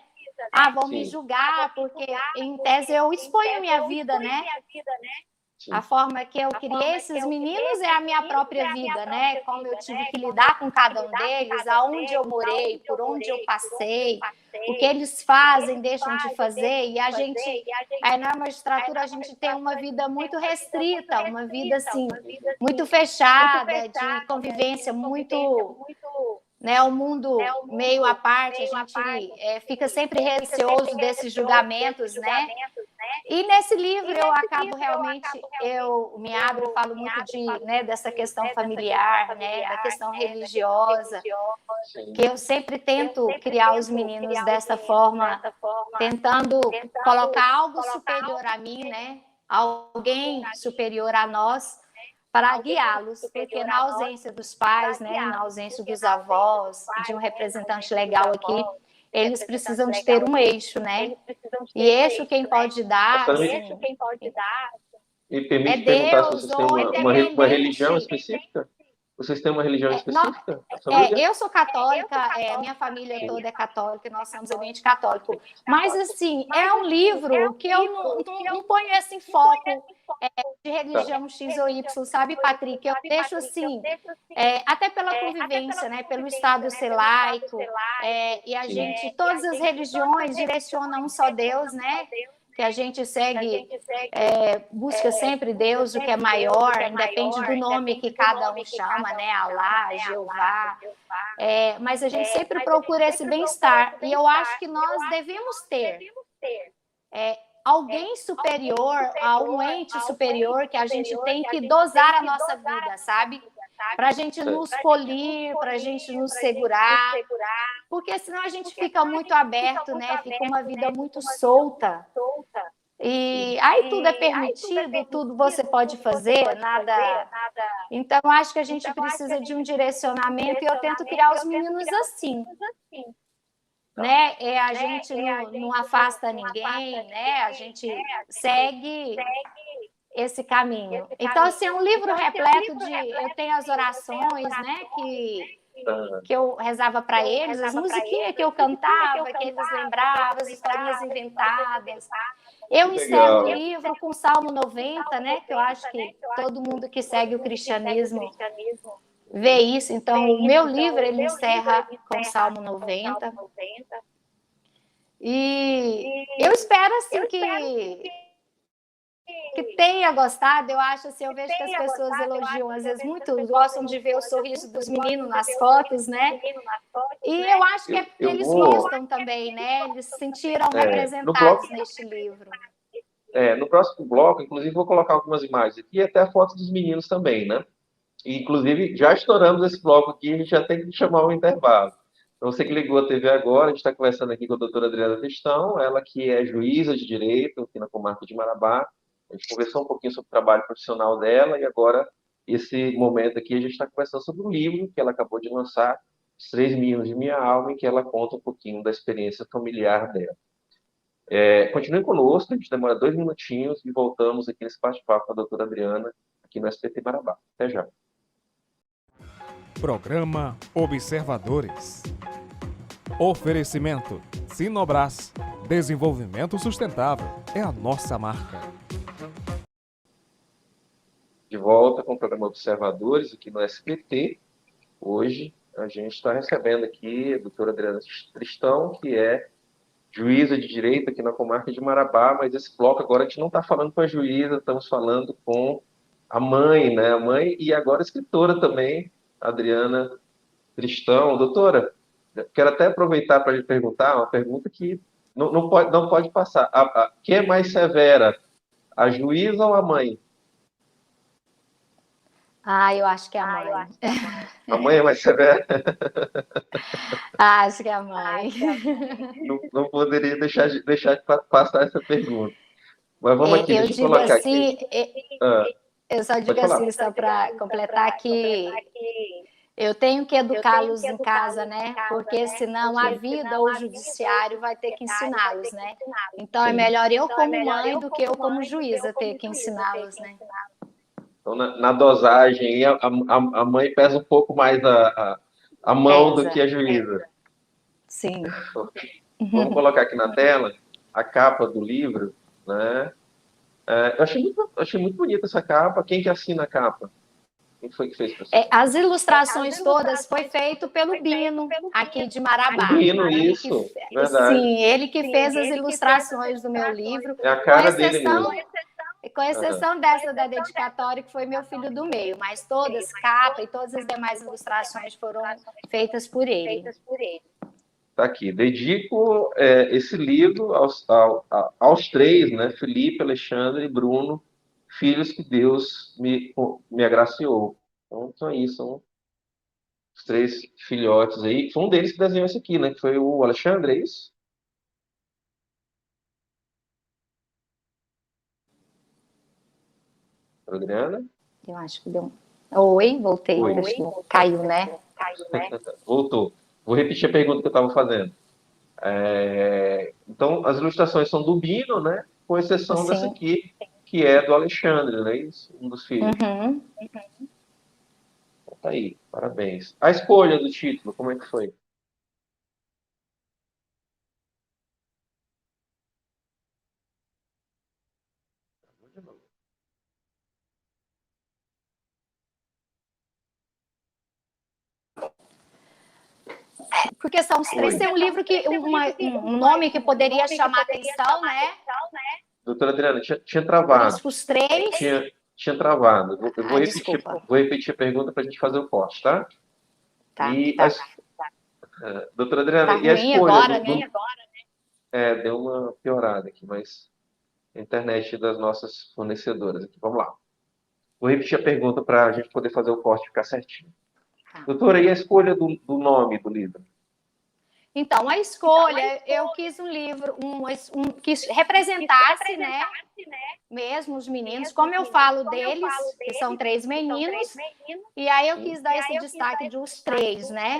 Vão me julgar, porque, em tese, eu exponho minha vida, né? A forma que eu criei esses meninos é a minha própria vida, né? Como eu tive que lidar com cada um deles, aonde eu morei, por onde eu passei, o que eles fazem, deixam de fazer. E a gente, aí na magistratura, a gente tem uma vida muito restrita, uma vida, assim, muito fechada, de convivência muito... Né, o mundo meio à parte, a gente fica sempre receoso desses julgamentos, né? E nesse livro eu acabo realmente, eu me abro, falo muito dessa questão familiar, né, da questão religiosa, que eu sempre tento criar os meninos dessa forma, tentando colocar algo superior a mim, né? Alguém superior a nós, para guiá-los, porque na ausência dos pais, né, na ausência dos avós, de um representante legal aqui, eles precisam de ter um eixo, né? E eixo quem pode dar, assim, me permite perguntar se vocês têm uma religião específica? Vocês têm uma religião específica? Eu sou católica, minha família toda é católica, nós somos ambiente católico. Mas, assim, é um livro que eu não ponho esse foco de religião X ou Y, sabe, Patrick? Eu deixo, assim, até pela convivência, né? Pelo Estado ser laico, e a gente, todas as religiões direcionam um só Deus, né? Que a gente segue, busca sempre Deus, o que é maior, independe do nome que cada um chama, né? Alá, Jeová. Mas a gente sempre procura esse bem-estar. E eu acho que nós devemos ter alguém superior, a um ente superior, que a gente tem que dosar a nossa vida, sabe? Para a gente nos polir, para a gente nos segurar, porque senão a gente fica muito aberto, né? Fica uma vida muito solta. E aí tudo é permitido, tudo você pode fazer, nada. Então, acho que a gente precisa de um direcionamento e eu tento criar os meninos assim, né? A gente não afasta ninguém, né? A gente segue esse caminho. Então, assim, é um livro repleto de... Eu tenho as orações, né? Que eu rezava para eles, as musiquinhas que eu cantava, que eles lembravam, as historinhas inventadas. Eu encerro o livro com o Salmo 90, né? Que eu acho que todo mundo que segue o cristianismo vê isso. Então, o meu livro, ele encerra com o Salmo 90. E eu espero, assim, que tenha gostado. Eu acho assim, eu vejo que as pessoas elogiam, às vezes, muito, gostam de ver o sorriso dos meninos nas fotos, né? E eu acho que é porque eles gostam também, né? Eles se sentiram representados neste livro. No próximo bloco, inclusive, vou colocar algumas imagens aqui, até a foto dos meninos também, né? E, inclusive, já estouramos esse bloco aqui, a gente já tem que chamar um intervalo. Então, você que ligou a TV agora, a gente está conversando aqui com a doutora Adriana Tristão, ela que é juíza de direito aqui na comarca de Marabá. A gente conversou um pouquinho sobre o trabalho profissional dela e agora, esse momento aqui, a gente está conversando sobre o livro que ela acabou de lançar, Os Três Meninos de Minha Alma, em que ela conta um pouquinho da experiência familiar dela. Continue conosco, a gente demora 2 minutinhos e voltamos aqui nesse bate-papo com a doutora Adriana, aqui no SBT Marabá. Até já. Programa Observadores. Oferecimento Sinobras. Desenvolvimento sustentável é a nossa marca. De volta com o programa Observadores aqui no SBT. Hoje a gente está recebendo aqui a doutora Adriana Tristão, que é juíza de direito aqui na comarca de Marabá, mas esse bloco agora a gente não está falando com a juíza, estamos falando com a mãe, né? A mãe e agora a escritora também, Adriana Tristão. Doutora, quero até aproveitar para lhe perguntar uma pergunta que não pode passar. Quem é mais severa, a juíza ou a mãe? Eu acho que é a mãe. A mãe é mais severa? Acho que é a mãe. Não poderia deixar de passar essa pergunta. Mas vamos aqui, deixa eu colocar assim, aqui. Eu só digo assim, só para completar, que eu tenho que educá-los em casa, né? Porque senão a vida ou o judiciário vai ter que ensiná-los, né? Então é melhor eu como mãe do que eu como juíza ter que ensiná-los, né? Então, na dosagem, a mãe pesa um pouco mais a mão do que a juíza. Sim. Vamos colocar aqui na tela a capa do livro, né? Eu achei muito bonita essa capa. Quem que assina a capa? Quem foi que fez para você? As ilustrações todas foi feito pelo Bino, aqui de Marabá. Bino, isso, verdade. Sim, ele que fez as ilustrações do meu livro. É a cara dele mesmo. Com exceção dessa da dedicatória, que foi meu filho do meio, mas todas, capa e todas as demais ilustrações foram feitas por ele. Tá aqui. Dedico esse livro aos três, né? Felipe, Alexandre e Bruno, filhos que Deus me agraciou. Então, são isso, são os três filhotes aí. Foi um deles que desenhou isso aqui, né? Que foi o Alexandre, é isso? Adriana? Eu acho que deu. Oi, voltei. Oi. Caiu, né? Voltou. Vou repetir a pergunta que eu estava fazendo. Então, as ilustrações são do Bino, né? Com exceção dessa aqui, que é do Alexandre, não é isso? Um dos filhos. Uhum. Então, tá aí, parabéns. A escolha do título, como é que foi? Porque são os três, é um livro que um nome que poderia chamar atenção, né? Doutora Adriana, tinha travado. Os três. Tinha travado. Eu vou repetir a pergunta para a gente fazer o corte, tá? Doutora Adriana, e a escolha agora, né? Deu uma piorada aqui, mas a internet das nossas fornecedoras aqui. Vamos lá. Vou repetir a pergunta para a gente poder fazer o corte e ficar certinho. Doutora, e a escolha do nome do livro? Então, a escolha, eu quis um livro que representasse, né, mesmo os meninos, como eu falo deles, que são 3 meninos, e aí eu quis dar esse destaque de os 3, né?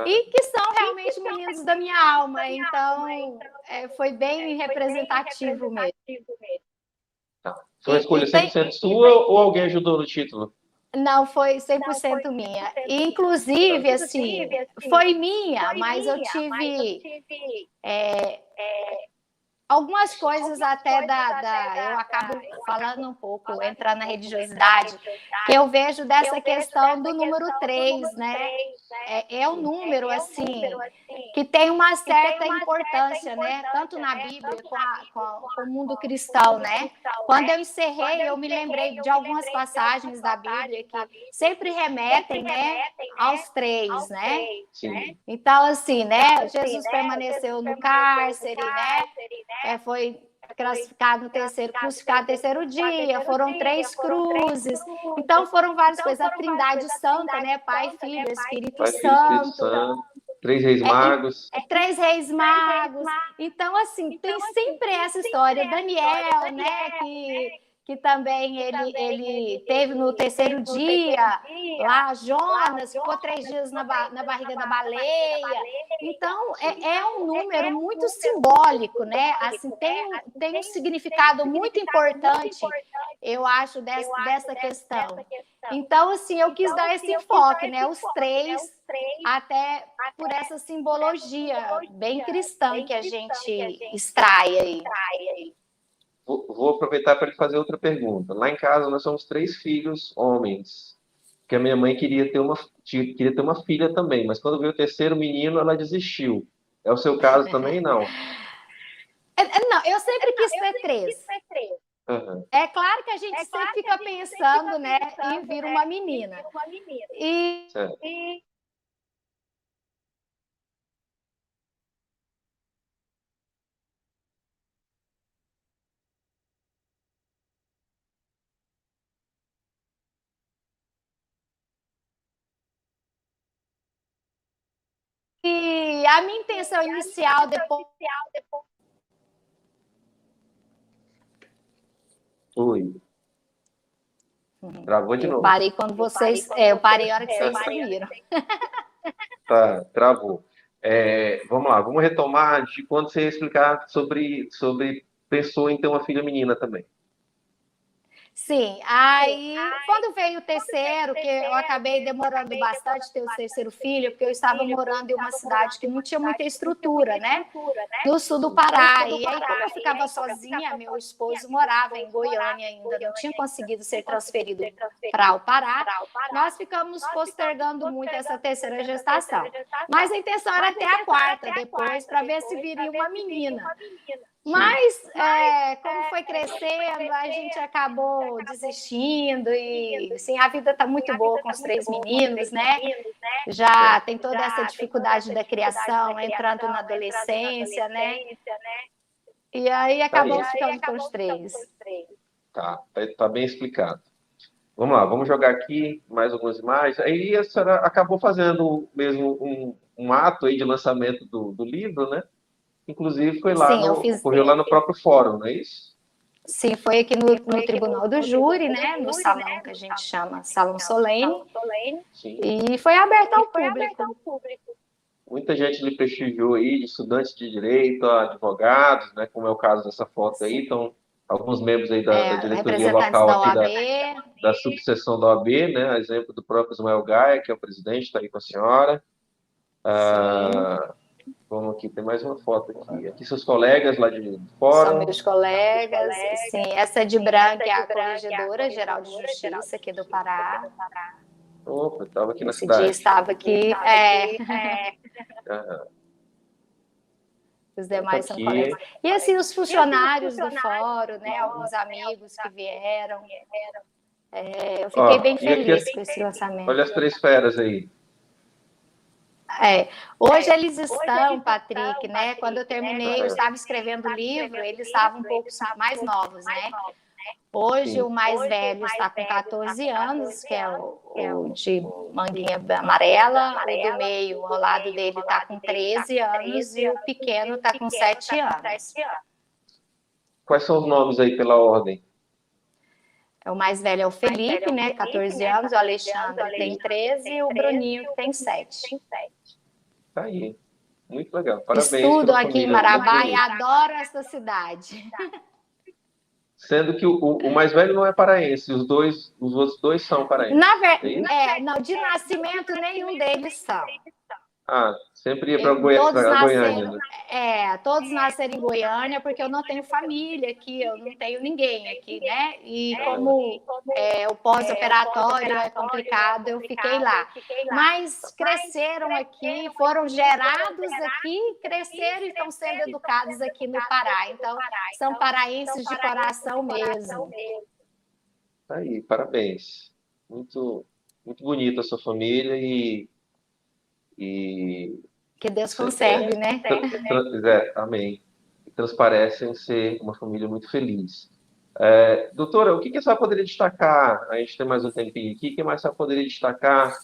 E que são realmente meninos da minha alma, então foi bem representativo mesmo. Tá. Foi uma escolha 100% sua ou alguém ajudou no título? Não, foi 100% minha. Inclusive, assim, foi minha, mas eu tive algumas coisas até eu acabo falando um pouco, entrar na religiosidade, que eu vejo dessa questão do número 3, né? É um número, assim, que tem uma certa importância, né? Tanto na Bíblia com o mundo cristão, né? Quando eu encerrei, eu me lembrei de algumas passagens da Bíblia que sempre remetem, né, aos 3, né? Sim. Então, assim, né? Jesus permaneceu no cárcere, né? Foi crucificado no terceiro dia, foram 3 cruzes. Então, foram várias coisas. A Trindade Santa, né? Pai, Filho, Espírito Santo. 3 reis magos. 3 reis magos. Então, assim, tem sempre essa história. Daniel, né? Que também ele teve no terceiro dia, lá Jonas, ficou 3 dias na barriga da baleia. Então, é um número muito simbólico, né? Assim, tem um significado muito importante, eu acho, dessa questão. Então, assim, eu quis dar esse enfoque, né? Os 3, até por essa simbologia bem cristã que a gente extrai aí. Vou aproveitar para lhe fazer outra pergunta. Lá em casa nós somos 3 filhos homens, que a minha mãe queria ter uma filha também, mas quando veio o terceiro menino, ela desistiu. É o seu caso também, não? Não, eu sempre quis ter 3. Uhum. É claro que a gente sempre fica pensando, né, em vir uma menina. Certo. E a minha intenção inicial depois... Oi. Travou de novo. Eu parei quando vocês... eu parei a hora que vocês sumiram. Tá, travou. Vamos lá, vamos retomar de quando você ia explicar sobre pensou em ter uma filha menina também. Sim, aí quando veio o terceiro, que eu acabei demorando bastante ter o terceiro filho, porque eu estava morando em uma cidade que não tinha muita estrutura, né? No sul do Pará. E aí, como eu ficava sozinha, meu esposo morava em Goiânia ainda, não tinha conseguido ser transferido para o Pará, nós ficamos postergando muito essa terceira gestação. Mas a intenção era ter a quarta depois, para ver se viria uma menina. Mas, como foi crescendo, a gente acabou desistindo e, assim, a vida está muito boa com os 3 meninos, né? Já tem toda essa dificuldade da criação, entrando na adolescência, né? E aí acabamos ficando com os 3. Tá bem explicado. Vamos lá, vamos jogar aqui mais algumas imagens. Aí a senhora acabou fazendo mesmo um ato aí de lançamento do livro, né? Inclusive foi lá ocorreu lá no próprio fórum, não é isso? Sim, foi aqui no Tribunal do Júri, né? No salão que a gente chama Salão Solene. Sim. E foi aberto ao público. Muita gente lhe prestigiou aí, de estudantes de direito, advogados, né? Como é o caso dessa foto aí. Então, alguns membros aí da diretoria local aqui da subseção da OAB, né? A exemplo do próprio Ismael Gaia, que é o presidente, está aí com a senhora. Vamos aqui, tem mais uma foto aqui. Aqui seus colegas lá de fora. São meus colegas, sim. Essa de branca é a Corregedora Geral de Justiça aqui do Pará. Opa, estava aqui na Esse cidade. dia estava aqui. Os demais são colegas. E assim, os funcionários do fórum, né? Alguns amigos que vieram. Eu fiquei bem feliz com esse lançamento. Olha as 3 feras aí. Hoje eles estão, Patrick, né? Quando eu terminei, eu estava escrevendo o livro, eles estavam um pouco mais novos, né? Hoje Sim. o mais velho está com 14 anos, que é o de manguinha amarela, o do meio, ao lado dele, está com 13 anos e o pequeno está com 7 anos. Quais são os nomes aí pela ordem? O mais velho é o Felipe, né, 14 anos, o Alexandre tem 13 e o Bruninho tem 7. Tá aí. Muito legal. Parabéns Estudo pela aqui em família. Marabá e adoro essa cidade. Sendo que o mais velho não é paraense, os outros dois são paraenses. Não, de nascimento nenhum deles são. Ah, sempre ia para Todos Goiânia, né? Todos nasceram em Goiânia, porque eu não tenho família aqui, eu não tenho ninguém aqui, né? E como o pós-operatório é complicado, eu fiquei lá. Mas cresceram aqui, foram gerados aqui, cresceram e estão sendo educados aqui no Pará. Então, são paraenses de coração mesmo. Tá aí, parabéns. Muito, muito bonita a sua família e que Deus conserve, né? Amém. Transparecem ser uma família muito feliz. Doutora, o que a senhora poderia destacar? A gente tem mais um tempinho aqui. O que mais a senhora poderia destacar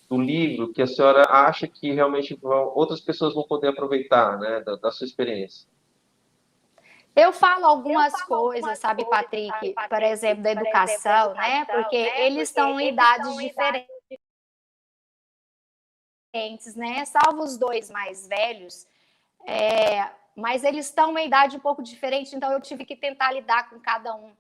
do livro que a senhora acha que realmente outras pessoas vão poder aproveitar, né, da sua experiência? Eu falo algumas coisas, sabe, Patrick? Por exemplo, da educação, né? Porque eles estão em idades diferentes, né? Salvo os dois mais velhos, mas eles estão em uma idade um pouco diferente, então eu tive que tentar lidar com cada um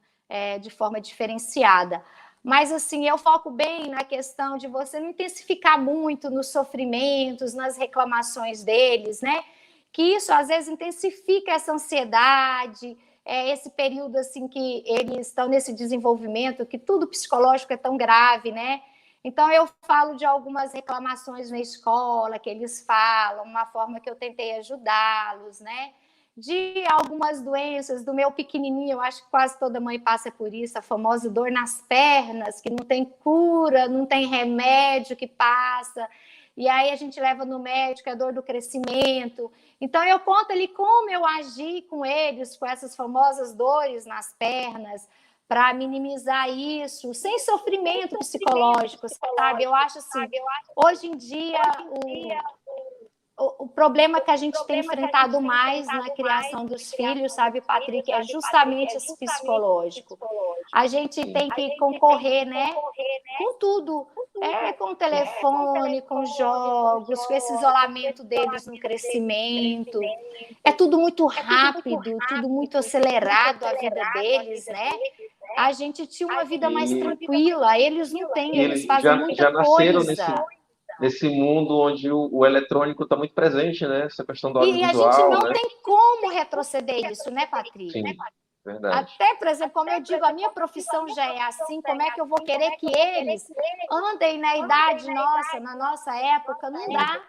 de forma diferenciada. Mas, assim, eu foco bem na questão de você não intensificar muito nos sofrimentos, nas reclamações deles, né? Que isso, às vezes, intensifica essa ansiedade, esse período, assim, que eles estão nesse desenvolvimento, que tudo psicológico é tão grave, né? Então, eu falo de algumas reclamações na escola que eles falam, uma forma que eu tentei ajudá-los, né? De algumas doenças do meu pequenininho, eu acho que quase toda mãe passa por isso, a famosa dor nas pernas, que não tem cura, não tem remédio que passa, e aí a gente leva no médico, é dor do crescimento. Então, eu conto ali como eu agi com eles, com essas famosas dores nas pernas, para minimizar isso, sem sofrimento psicológico, sabe? Eu acho assim, hoje em dia, o problema que a gente tem enfrentado mais na criação dos filhos, sabe, Patrick, é justamente esse psicológico. A gente tem que concorrer, né, com tudo, com o telefone, com jogos, com esse isolamento deles no crescimento. É tudo muito rápido, tudo muito acelerado a vida deles, né? A gente tinha uma vida mais tranquila, eles não têm, eles fazem muita coisa. Nesse mundo onde o eletrônico está muito presente, né? Essa questão do audiovisual. E a gente não tem como retroceder isso, né, Patrick? Sim, verdade. Até, por exemplo, como eu digo, a minha profissão já é assim, como é que eu vou querer que eles andem na idade nossa, na nossa época? Não dá.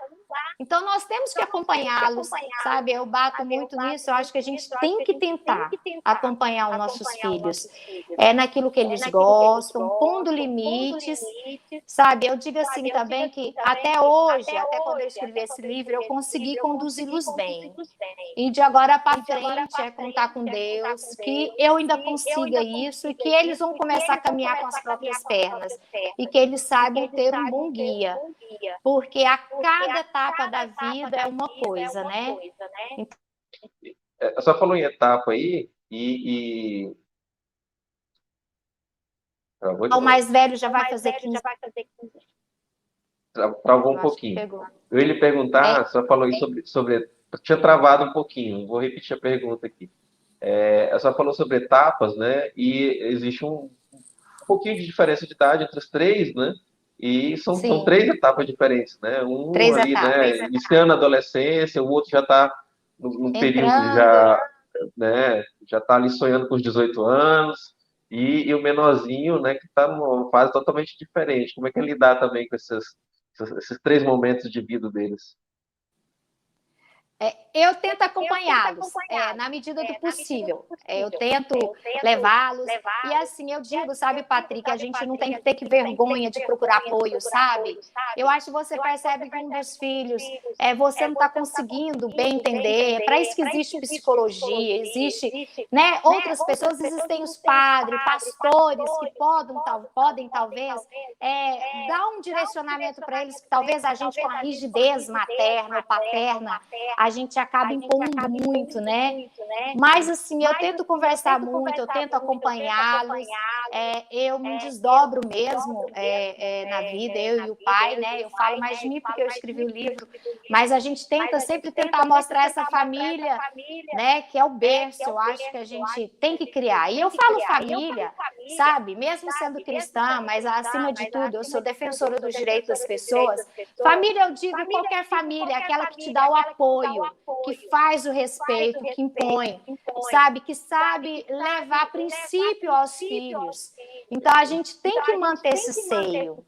Então, nós temos que acompanhá-los, sabe? Eu bato muito nisso, eu acho que a gente tem que tentar acompanhar os nossos filhos. Naquilo que eles gostam, pondo limites, sabe? Eu digo assim também que até hoje, até quando eu escrevi esse livro, eu consegui conduzi-los bem. E de agora para frente é contar com Deus, que eu ainda consiga isso e que eles vão começar a caminhar com as próprias pernas e que eles saibam ter um bom guia. Porque a cada etapa da vida é uma coisa, né? A senhora falou em etapa aí e... O mais velho já vai fazer 15. Travou um pouquinho. Eu ia lhe perguntar, a senhora falou aí sobre... Tinha travado um pouquinho, vou repetir a pergunta aqui. A senhora falou sobre etapas, né? E existe um pouquinho de diferença de idade entre as três, né? E são 3 etapas diferentes, né? Um 3 ali, etapas. né? Iniciando a adolescência, o outro já está no período já, né? Já está ali sonhando com os 18 anos, e o menorzinho, né? Que está numa fase totalmente diferente. Como é que é lidar também com esses 3 momentos de vida deles? Eu tento acompanhá-los, na medida do possível. Eu tento levá-los. E assim, eu digo, sabe, Patrick, a gente não tem que ter que vergonha de procurar apoio, sabe? Eu acho que você percebe que um dos filhos, você não está conseguindo bem entender. É para isso que existe psicologia, existe, né, outras pessoas, existem os padres, pastores que podem talvez, dar um direcionamento para eles, que talvez a gente, com a rigidez materna ou paterna, a gente acaba impondo muito, né? Mas, assim, eu tento conversar muito, eu tento acompanhá-los, eu me desdobro mesmo na vida, eu e o pai, né? Eu falo mais de mim porque eu escrevi o livro, mas a gente tenta sempre tentar mostrar essa família, né? Que é o berço, eu acho que a gente tem que criar. E eu falo família, sabe? Mesmo sendo cristã, mas acima de tudo, eu sou defensora dos direitos das pessoas. Família, eu digo qualquer família, aquela que te dá o apoio, que faz o respeito, que impõe, sabe? Que sabe levar princípio aos filhos. Então, a gente tem que manter esse seio,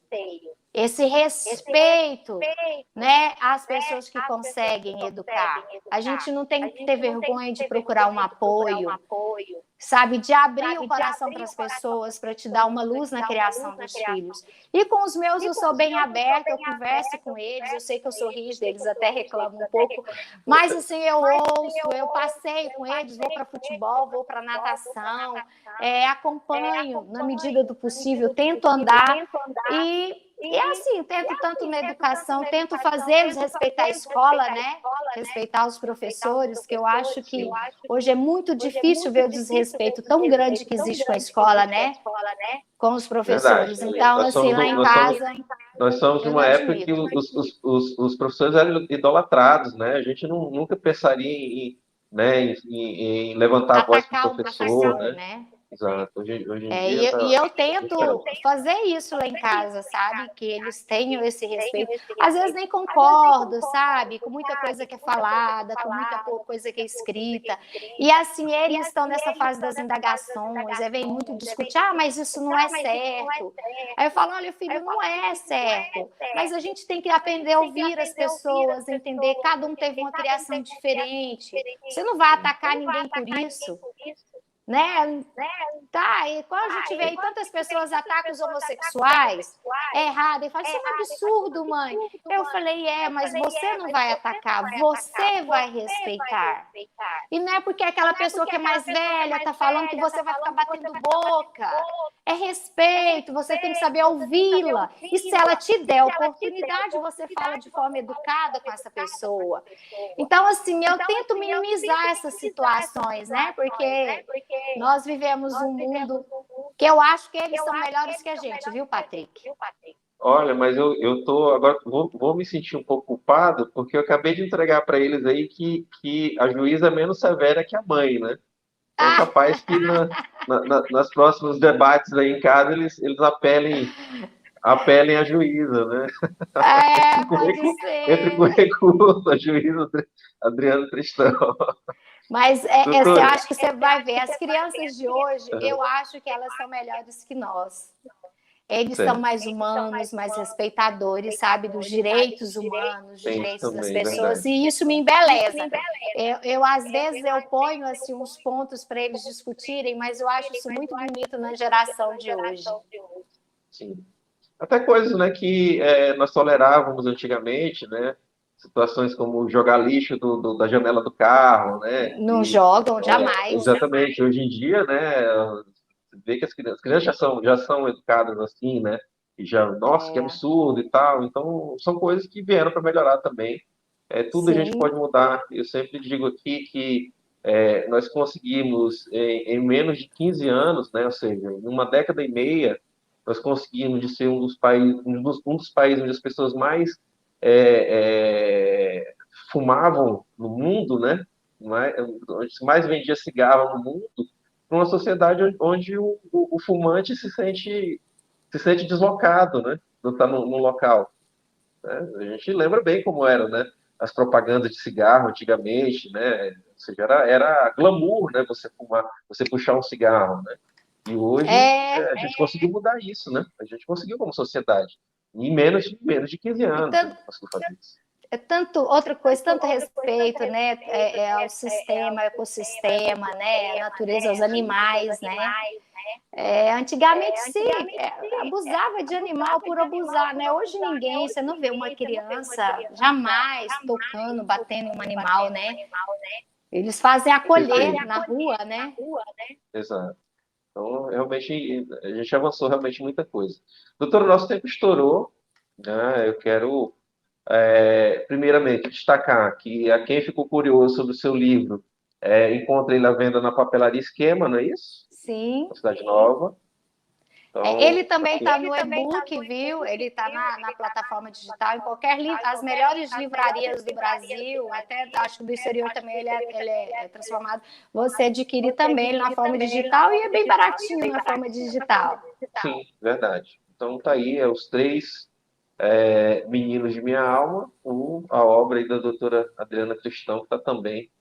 esse respeito, né, às pessoas que conseguem educar. A gente não tem que ter vergonha de procurar um apoio, sabe, de abrir o coração para as pessoas, para te dar uma luz na criação dos filhos. E com os meus eu sou bem aberta, eu converso com eles, eu sei que eu sou rígida, eles até reclamam um pouco, mas assim, eu ouço, eu passeio com eles, vou para futebol, vou para natação, acompanho na medida do possível, tento andar e assim, tento tanto na educação, tento fazê-los respeitar a escola, né? Respeitar os professores, que eu acho que hoje é muito difícil ver o desrespeito tão grande que existe com a escola, né? Com os professores. Verdade. Então, assim, lá em casa... Nós somos de uma época que os professores eram idolatrados, né? A gente nunca pensaria em levantar a voz para o professor, né? Exato. Hoje em dia... E eu tento fazer isso lá em casa, sabe? Que eles tenham esse respeito. Às vezes nem concordo, sabe? Com muita coisa que é falada, com muita coisa que é escrita. E assim, eles estão nessa fase das indagações, vem muito discutir, mas isso não é certo. Aí eu falo, olha, filho, não é certo. Mas a gente tem que aprender a ouvir as pessoas, entender, cada um teve uma criação diferente. Você não vai atacar ninguém por isso. Né? Tá, e quando a gente vê aí tantas pessoas atacam os homossexuais, é errado, e fala, isso é um absurdo, mãe. Eu falei, mas você não vai atacar, você vai respeitar. E não é porque aquela pessoa que é mais velha está falando que você vai ficar batendo boca. É respeito, você tem que saber ouvi-la. E se ela te der a oportunidade, você fala de forma educada com essa pessoa. Então, assim, eu tento minimizar essas situações, né? Porque nós vivemos um mundo que eu acho que eles são melhores que a gente, viu, Patrick? Olha, mas eu tô agora vou me sentir um pouco culpado, porque eu acabei de entregar para eles aí que a juíza é menos severa que a mãe, né? Então, capaz que nas próximos debates aí em casa eles apelem à juíza, né? Pode ser. Entre com recurso, a juíza Adriana Tristão. Mas eu acho que você vai ver, as crianças de hoje, eu acho que elas são melhores que nós. Eles são mais humanos, mais respeitadores, sabe, dos direitos humanos, dos direitos das pessoas, e isso me embeleza. Eu às vezes, eu ponho assim, uns pontos para eles discutirem, mas eu acho isso muito bonito na geração de hoje. Sim. Até coisas, né, que nós tolerávamos antigamente, né? Situações como jogar lixo da janela do carro, né? Não jogam, jamais. Exatamente. Hoje em dia, né? Você vê que as crianças já são educadas assim, né? E já, nossa, que absurdo e tal. Então, são coisas que vieram para melhorar também. Tudo Sim. A gente pode mudar. Eu sempre digo aqui que nós conseguimos, em menos de 15 anos, né? Ou seja, em uma década e meia, nós conseguimos de ser um dos países onde as pessoas mais fumavam no mundo, né? Onde mais vendia cigarro no mundo, para uma sociedade onde o fumante se sente deslocado, né? Não está no local. Né? A gente lembra bem como eram, né? As propagandas de cigarro antigamente, né? Ou seja, era glamour, né? Você fumar, você puxar um cigarro, né? E hoje a gente conseguiu mudar isso, né? A gente conseguiu como sociedade. Em menos de 15 anos conseguiu fazer isso. outra coisa, tanto respeito, né, ao sistema, ao ecossistema, né, à natureza, aos animais, né. Antigamente se abusava de animal por abusar, né? Hoje ninguém, você não vê uma criança jamais tocando, batendo em um animal, né? Eles fazem acolher na rua, né? Exato. Então, realmente, a gente avançou realmente muita coisa. Doutor, o nosso tempo estourou, né? Eu quero, primeiramente, destacar que a quem ficou curioso sobre o seu livro, encontra ele à venda na Papelaria Esquema, não é isso? Sim. Na Cidade Nova. Então, ele também está no e-book, viu? Ele está na plataforma digital, em qualquer as melhores livrarias do Brasil, até acho que do exterior também ele é transformado. Você adquire também ele na forma digital e é bem baratinho na forma digital. Sim, verdade. Então tá aí, os 3 Meninos de Minha Alma, a obra aí da doutora Adriana Cristão, que está também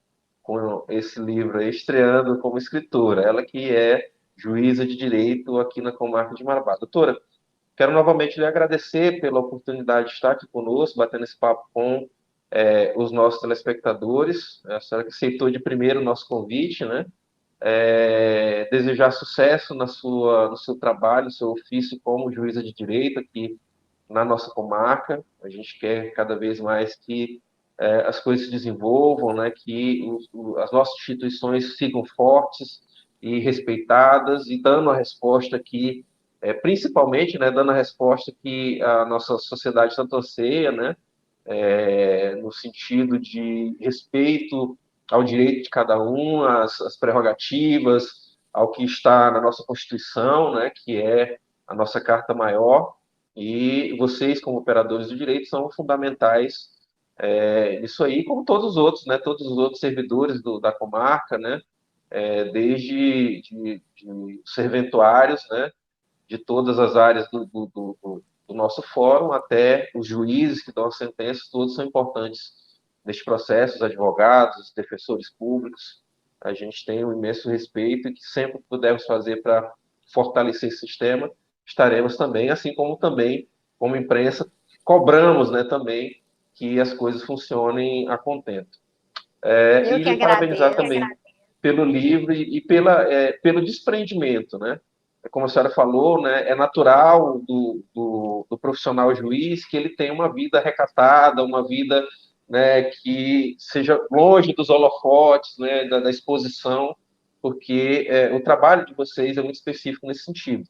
com esse livro aí, estreando como escritora. Ela que é juíza de direito aqui na comarca de Marabá. Doutora, quero novamente lhe agradecer pela oportunidade de estar aqui conosco, batendo esse papo com os nossos telespectadores. A senhora que aceitou de primeiro o nosso convite, né? Desejar sucesso no seu trabalho, no seu ofício como juíza de direito aqui na nossa comarca. A gente quer cada vez mais que as coisas se desenvolvam, né, que as nossas instituições sigam fortes e respeitadas e dando a resposta que, principalmente, né, dando a resposta que a nossa sociedade tanto anseia, né, no sentido de respeito ao direito de cada um, às prerrogativas, ao que está na nossa Constituição, né, que é a nossa Carta Maior, e vocês, como operadores do direito, são fundamentais nisso aí, como todos os outros, né? Todos os outros servidores da comarca, né? Desde de serventuários, né? De todas as áreas do nosso fórum, até os juízes que dão as sentenças, todos são importantes neste processo, os advogados, os defensores públicos. A gente tem um imenso respeito e que sempre pudermos fazer para fortalecer esse sistema, estaremos também, assim como também, como imprensa, cobramos, né, também que as coisas funcionem a contento. Eu E que lhe parabenizar agradeço. também pelo livro e pelo desprendimento, né? Como a senhora falou, né, é natural do profissional juiz que ele tenha uma vida recatada, uma vida, né, que seja longe dos holofotes, né, da exposição, porque o trabalho de vocês é muito específico nesse sentido.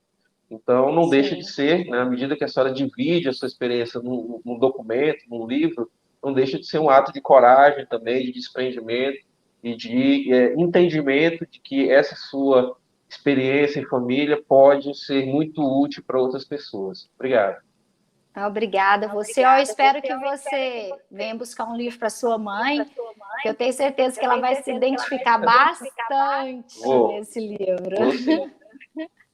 Então, não deixa de ser, né, à medida que a senhora divide a sua experiência num documento, num livro, não deixa de ser um ato de coragem também, de desprendimento e de entendimento de que essa sua experiência em família pode ser muito útil para outras pessoas. Obrigado. Obrigada. Eu espero que você venha buscar um livro para sua mãe, que eu tenho certeza que ela vai se identificar bastante nesse livro. Vou sim.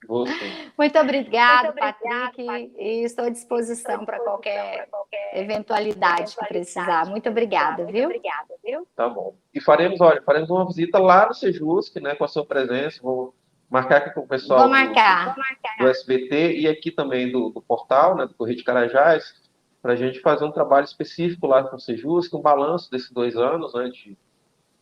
Vou sim. Muito obrigada, Patrick, e estou à disposição para qualquer eventualidade que precisar. Muito obrigada, viu? Tá bom. E faremos uma visita lá no Sejusc, né, com a sua presença. Vou marcar aqui com o pessoal do SBT e aqui também do portal, né, do Correio de Carajás, para a gente fazer um trabalho específico lá com o Sejusc, um balanço desses 2 anos, né,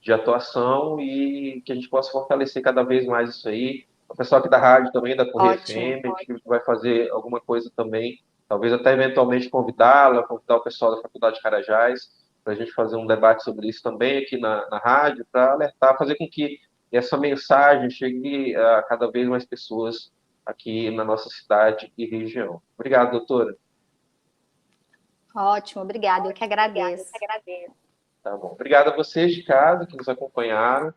de atuação e que a gente possa fortalecer cada vez mais isso aí. O pessoal aqui da rádio também, da Correio FM, a gente vai fazer alguma coisa também, talvez até eventualmente convidar o pessoal da Faculdade de Carajás, para a gente fazer um debate sobre isso também aqui na rádio, para alertar, fazer com que essa mensagem chegue a cada vez mais pessoas aqui na nossa cidade e região. Obrigado, doutora. Ótimo, obrigada. Eu que agradeço. Tá bom. Obrigado a vocês de casa que nos acompanharam.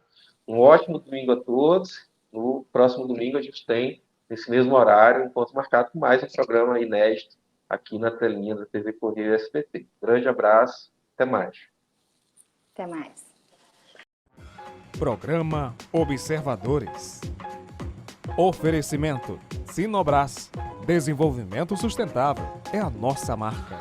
Um ótimo domingo a todos. No próximo domingo a gente tem, nesse mesmo horário, um encontro marcado com mais um programa inédito aqui na telinha da TV Correio SBT. Grande abraço. Até mais. Até mais. Programa Observadores. Oferecimento Sinobras. Desenvolvimento sustentável é a nossa marca.